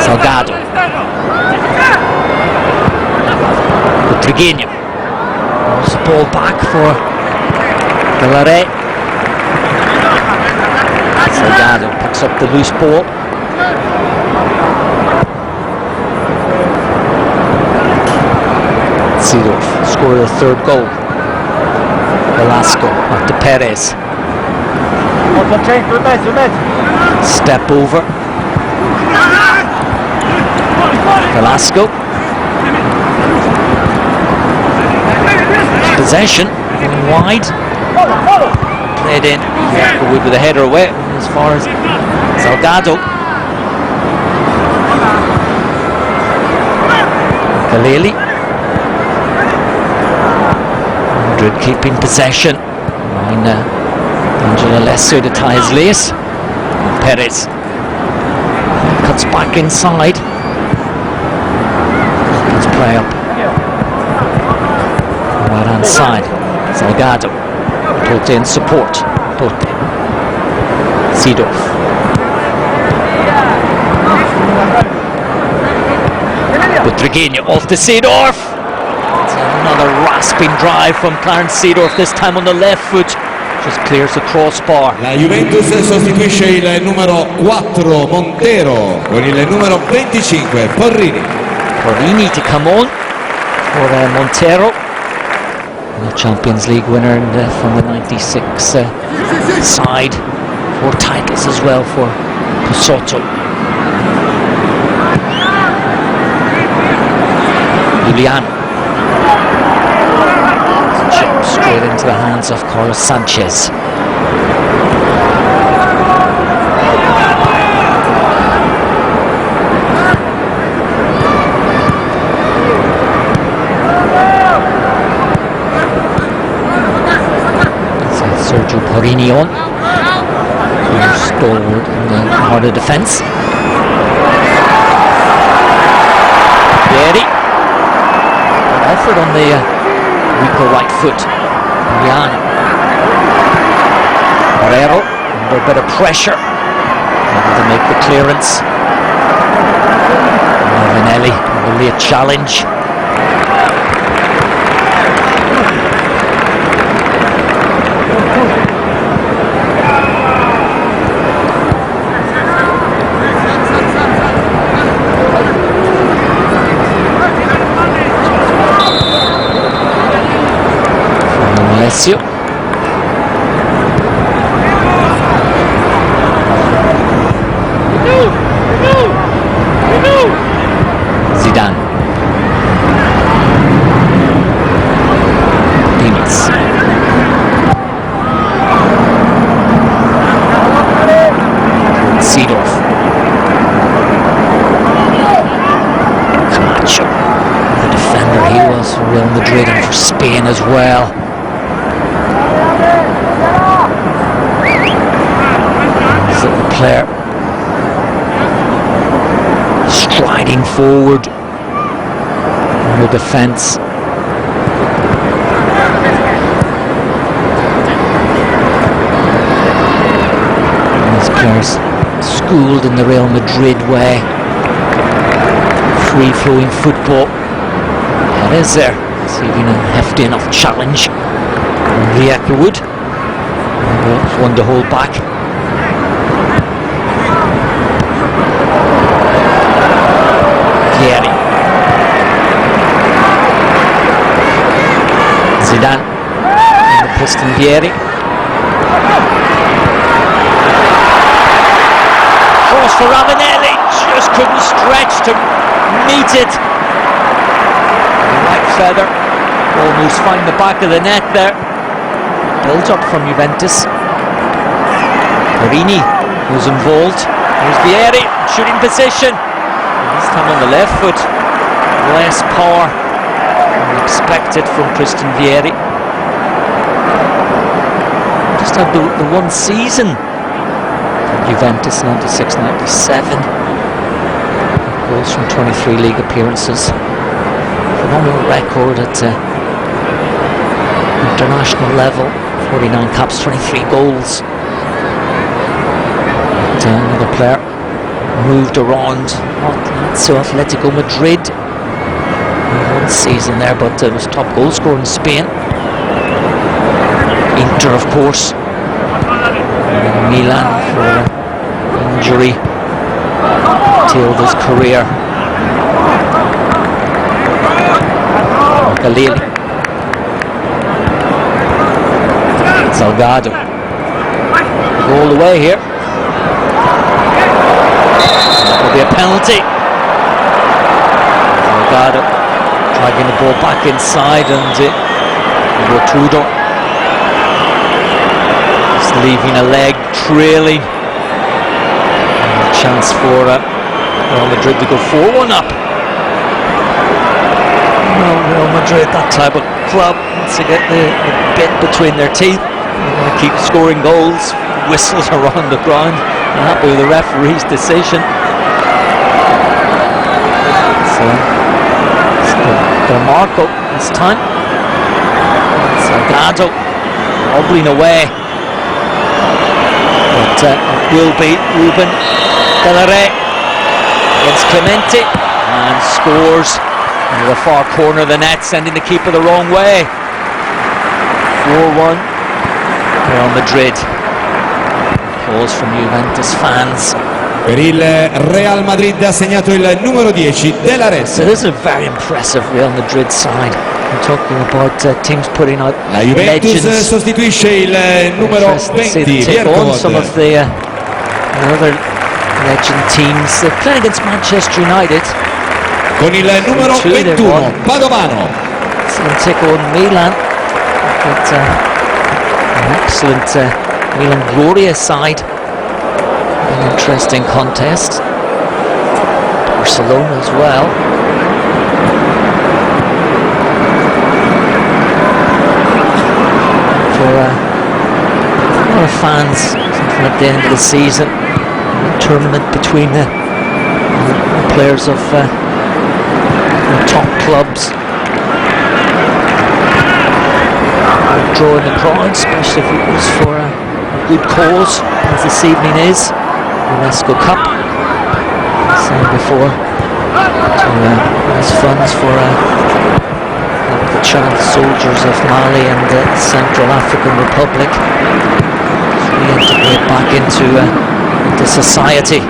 Salgado. Butragueño. Moves the ball back for Delare. Salgado picks up the loose ball. Seedorf scored a third goal. Velasco up to Perez. Step over. Velasco. Possession going wide. Played in. Yerkewood with a header away as far as Salgado. Kaleli. Madrid keeping possession. Angela Lesso to tie his lace. Perez cuts back inside. Let's play up. Right hand side. Salgado. Totte in support. Totte. Seedorf. Butragueño off to Seedorf. Another rasping drive from Clarence Seedorf, this time on the left foot. Just clears the crossbar. La Juventus sostituisce il numero 4 Montero con il numero 25 Porrini. Porrini to come on for Montero. The Champions League winner from the 96 side. 4 titles as well for Cosotto. Julian. Chip straight into the hands of Carlos Sanchez. Sergio Porrini on. Stalwart in the heart of defence. Vieri. Effort on the weaker right foot. Jan. Herrera under a bit of pressure. Able to make the clearance. Vinelli with a late challenge. Alessio. Zidane. Dimas. Seedorf. Camacho. The defender he was for Real Madrid and for Spain as well. Player striding forward in the defence. These players schooled in the Real Madrid way. Free-flowing football. That is there. Receiving a hefty enough challenge. Yerkewood. One to hold back. Zidane in the Pistanvieri. Cross for Ravanelli, just couldn't stretch to meet it. The right feather, almost find the back of the net there. Build up from Juventus. Perini was involved. There's Vieri, shooting position. This time on the left foot. Less power than expected from Christian Vieri. Just had the one season. Juventus 96-97. Goals from 23 league appearances. Phenomenal record at international level. 49 caps, 23 goals. And another player moved around. So Atletico Madrid. One season there, but was top goal scorer in Spain. Inter, of course. And Milan for injury till his career. Galili. Salgado. All the way here. That will be a penalty. Salgado dragging the ball back inside, and Rotudo just leaving a leg trailing. And a chance for Real Madrid to go 4-1 up. Real Madrid, that type of club, to get the bit between their teeth. They want to keep scoring goals. Whistles around the ground. Not happy with the referee's decision. So it's Marco this time. Salgado wobbling away. But it will be Ruben Delare against Clemente, and scores into the far corner of the net, sending the keeper the wrong way. 4-1 Real Madrid. Applause from Juventus fans. Per il Real Madrid ha segnato il numero 10 della Red. So this is a very impressive Real Madrid side. We're talking about teams putting out La Juventus legends. sostituisce il numero 20 Some of the other legend teams. They're playing against Manchester United. Con il numero 21 Padovano. Take on Milan. But an excellent Milan Gloria side. An interesting contest. Barcelona as well. For a lot of fans at the end of the season, a tournament between the players of the top clubs. Drawing the crowd, especially if it was for a good cause, as this evening is. UNESCO Cup, same before, to raise funds for the child soldiers of Mali and the Central African Republic, reintegrate back into society.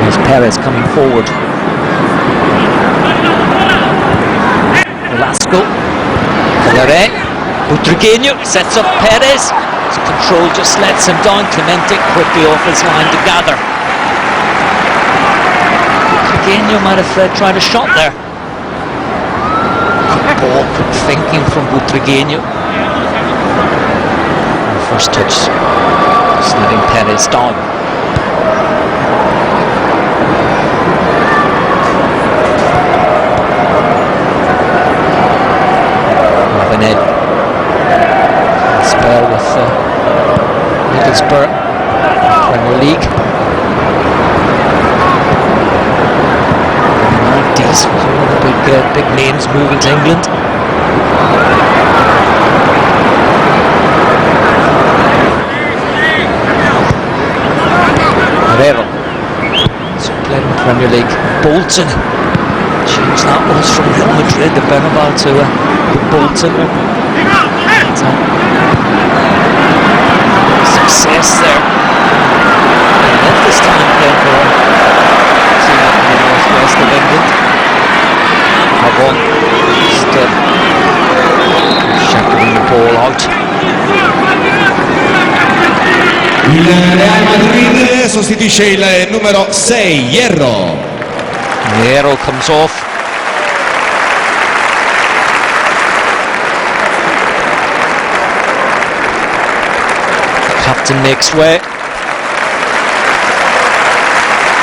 Here's Perez coming forward. Velasco, Calare, Butragueño sets up Perez. Control just lets him down. Clemente quickly off his line to gather. Butragueño might have tried a shot there. Quick ball, quick thinking from Butragueño. First touch, just letting Perez down. Ravanelli. Spell with Middlesbrough, Premier League. 90s, one of the big names moving to England. Herrera, so played in the Premier League. Bolton, change that was from Real Madrid, the Bernabeu to Bolton. Success there. And this time playing for the northwest of England. Pavon just Shepherding the ball out. Il Real Madrid sostituisce il numero 6, Hierro. Hierro comes off. The captain makes way.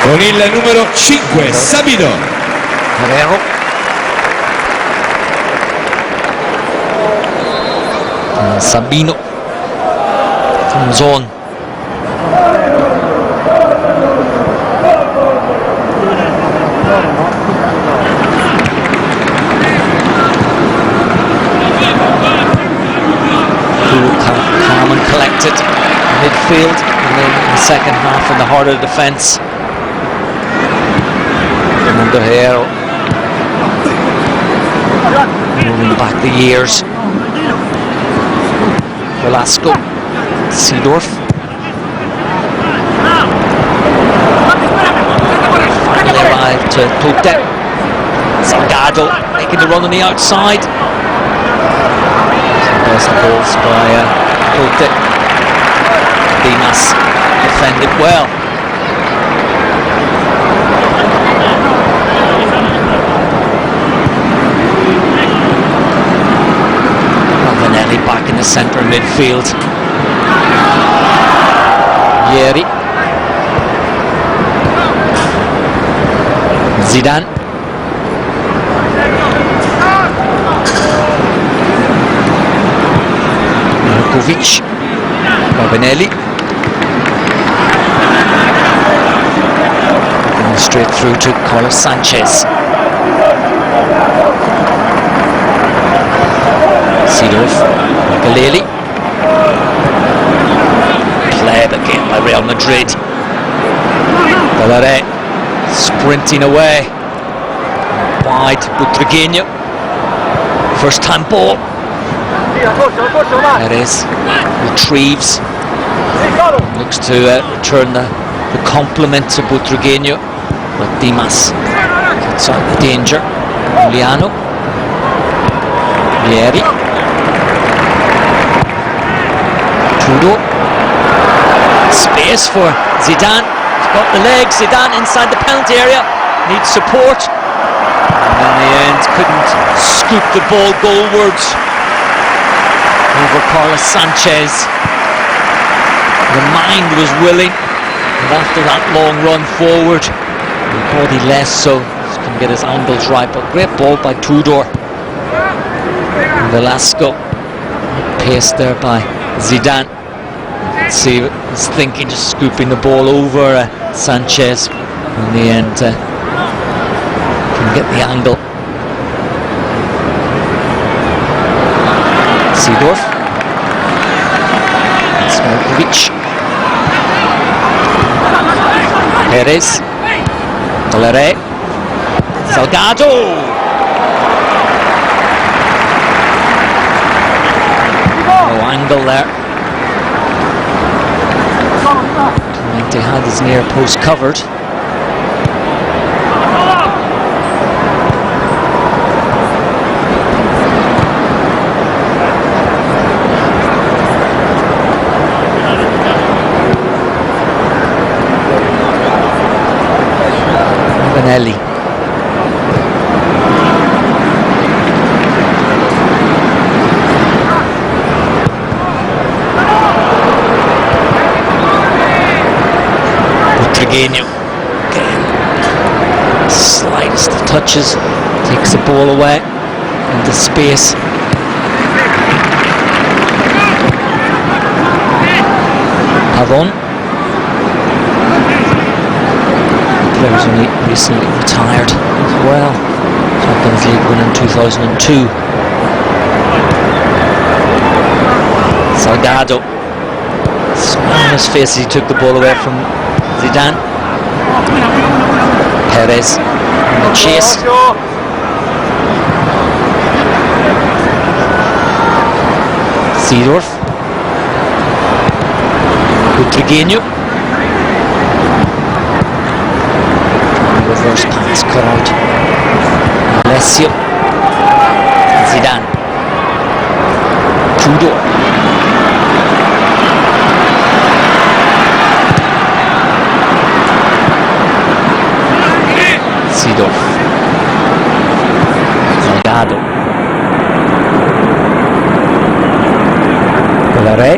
Con il numero 5, Sabino. Hierro. Sabino comes on. Calm and collected midfield, and then in the second half in the heart of the defence. Under Hierro, moving back the years. Velasco, Seedorf. Finally arrived to Pote. Salgado making the run on the outside. There's the balls by Pote. Dimas defended well. Ravanelli back in the centre midfield. Yeri. Zidane. Markovic. Ravanelli. And straight through to Carlos Sanchez. Seedorf, Galeli. Played again by Real Madrid. Valere sprinting away. Wide, Butragueño. First time ball. There it is. Retrieves. Looks to return the compliment to Butragueño. But Dimas gets out the danger. Juliano. Yeri. Trudeau. Space for Zidane. He's got the legs. Zidane inside the penalty area. Needs support. And in the end, couldn't scoop the ball goalwards over Carlos Sanchez. The mind was willing, and after that long run forward, the body less so. Just couldn't get his angles right, but great ball by Tudor. Velasco, paced there by Zidane. See, was thinking just scooping the ball over Sanchez. In the end, couldn't get the angle. Seedorf. Smarkovic. Perez. Valere. Salgado. No angle there. Clemente had his near post covered. Ravanelli. Butragueño. Slightest of touches, takes the ball away into space. Pavon. Player's only recently retired as well. Champions League win in 2002. Salgado. Smile on his face as he took the ball away from Zidane. Perez on the chase. Seedorf. Butragueño. Reverse pass cut out. Alessio. Zidane. Tudor. Seedorf. Salgado. Pelare.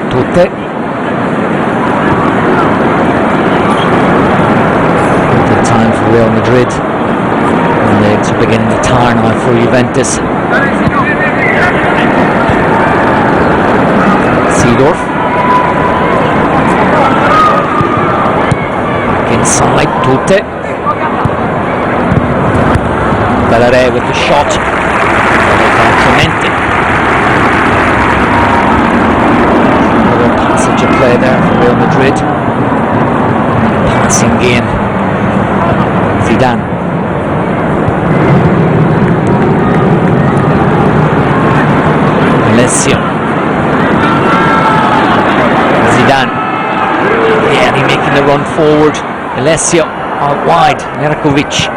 Tutte. Good time for Real Madrid. And legs are beginning to tire now for Juventus. Seedorf. Back inside. Tutte. Pelare with the shot. Clemente. Another passage of play there for Real Madrid. Passing game. Zidane. Alessio. Zidane. Barely making the run forward. Alessio out wide. Nerkovic.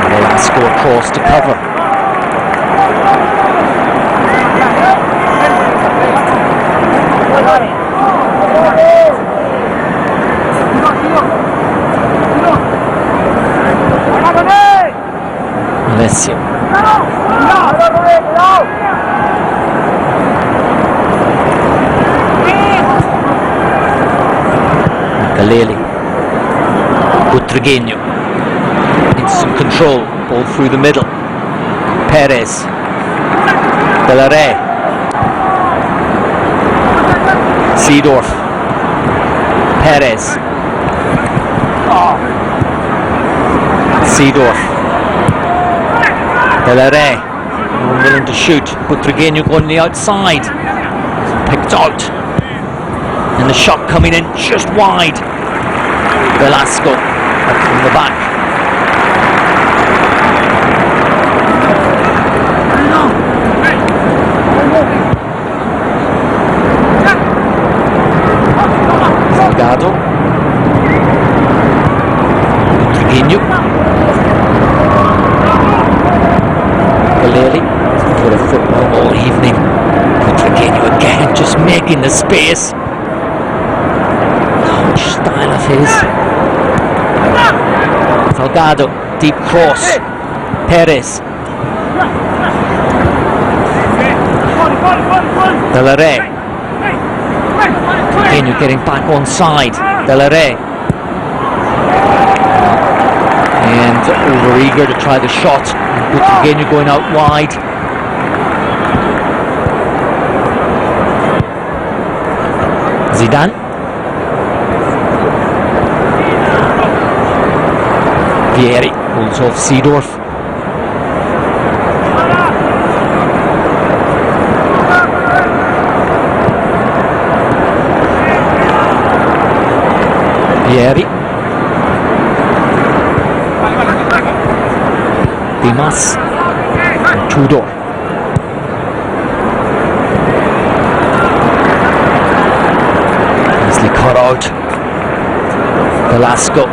Velasco across to cover. Alessio. Galeli. Butragueño. Needs some control. Ball through the middle. Perez. Pelare. Seedorf. Perez. Seedorf. Pelare. Willing to shoot. Butragueño going on the outside. Picked out. And the shot coming in just wide. Velasco up from the back. Salgado. Butragueño. Galeli. For a football all evening. Butragueño again, just making the space. Style of his. Salgado, deep cross. Perez. Pelare. Butragueño getting back on side. Pelare. And over eager to try the shot. Butragueño going out wide. Zidane. Vieri pulls off Seedorf. Vieri. Dimas. And Tudor. Easily cut out. Velasco.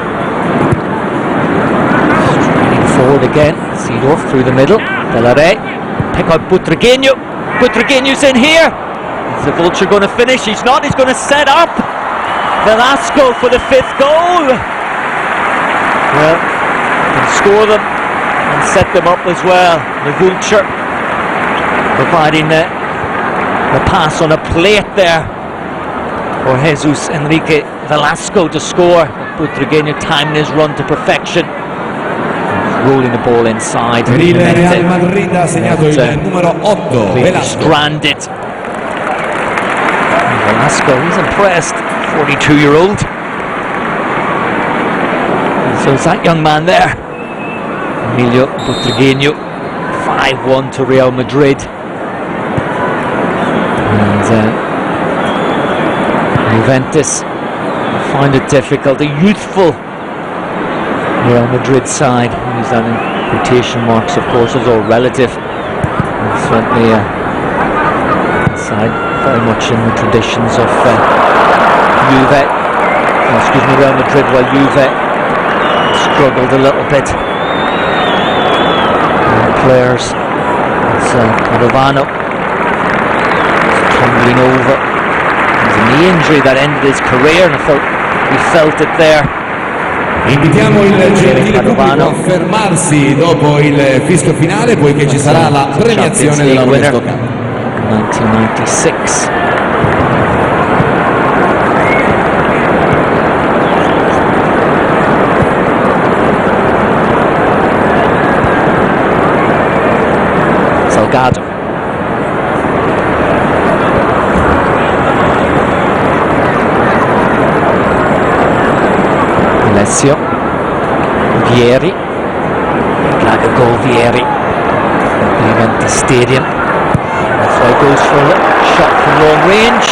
Forward again, Seedorf through the middle. Pelare, pick out Butragueño. Butragueño's in here. Is the Vulture going to finish? He's not. He's going to set up. Velasco for the 5th goal. Well, can score them and set them up as well. The Vulture providing the pass on a plate there for Jesus Enrique Velasco to score. Butragueño timing his run to perfection. Rolling the ball inside. Per il Real Madrid ha segnato il numero 8, Velasco. Stranded. Velasco, he's impressed. 42-year-old. So it's that young man there. Emilio Butragueño. 5-1 to Real Madrid. And Juventus find it difficult. A youthful Real Madrid side, use that in quotation marks, of course, it's all relative. And certainly a side very much in the traditions of Real Madrid, while Juve struggled a little bit. players. It's Carovano tumbling over. It was a knee injury that ended his career, and I thought we felt it there. Invitiamo il gentile pubblico a fermarsi dopo il fischio finale, poiché ci sarà la premiazione della Roberto Cup 1996. Salgado. Alessio. Vieri. Go Vieri. Juventus Stadium. That's why he goes for a shot from long range.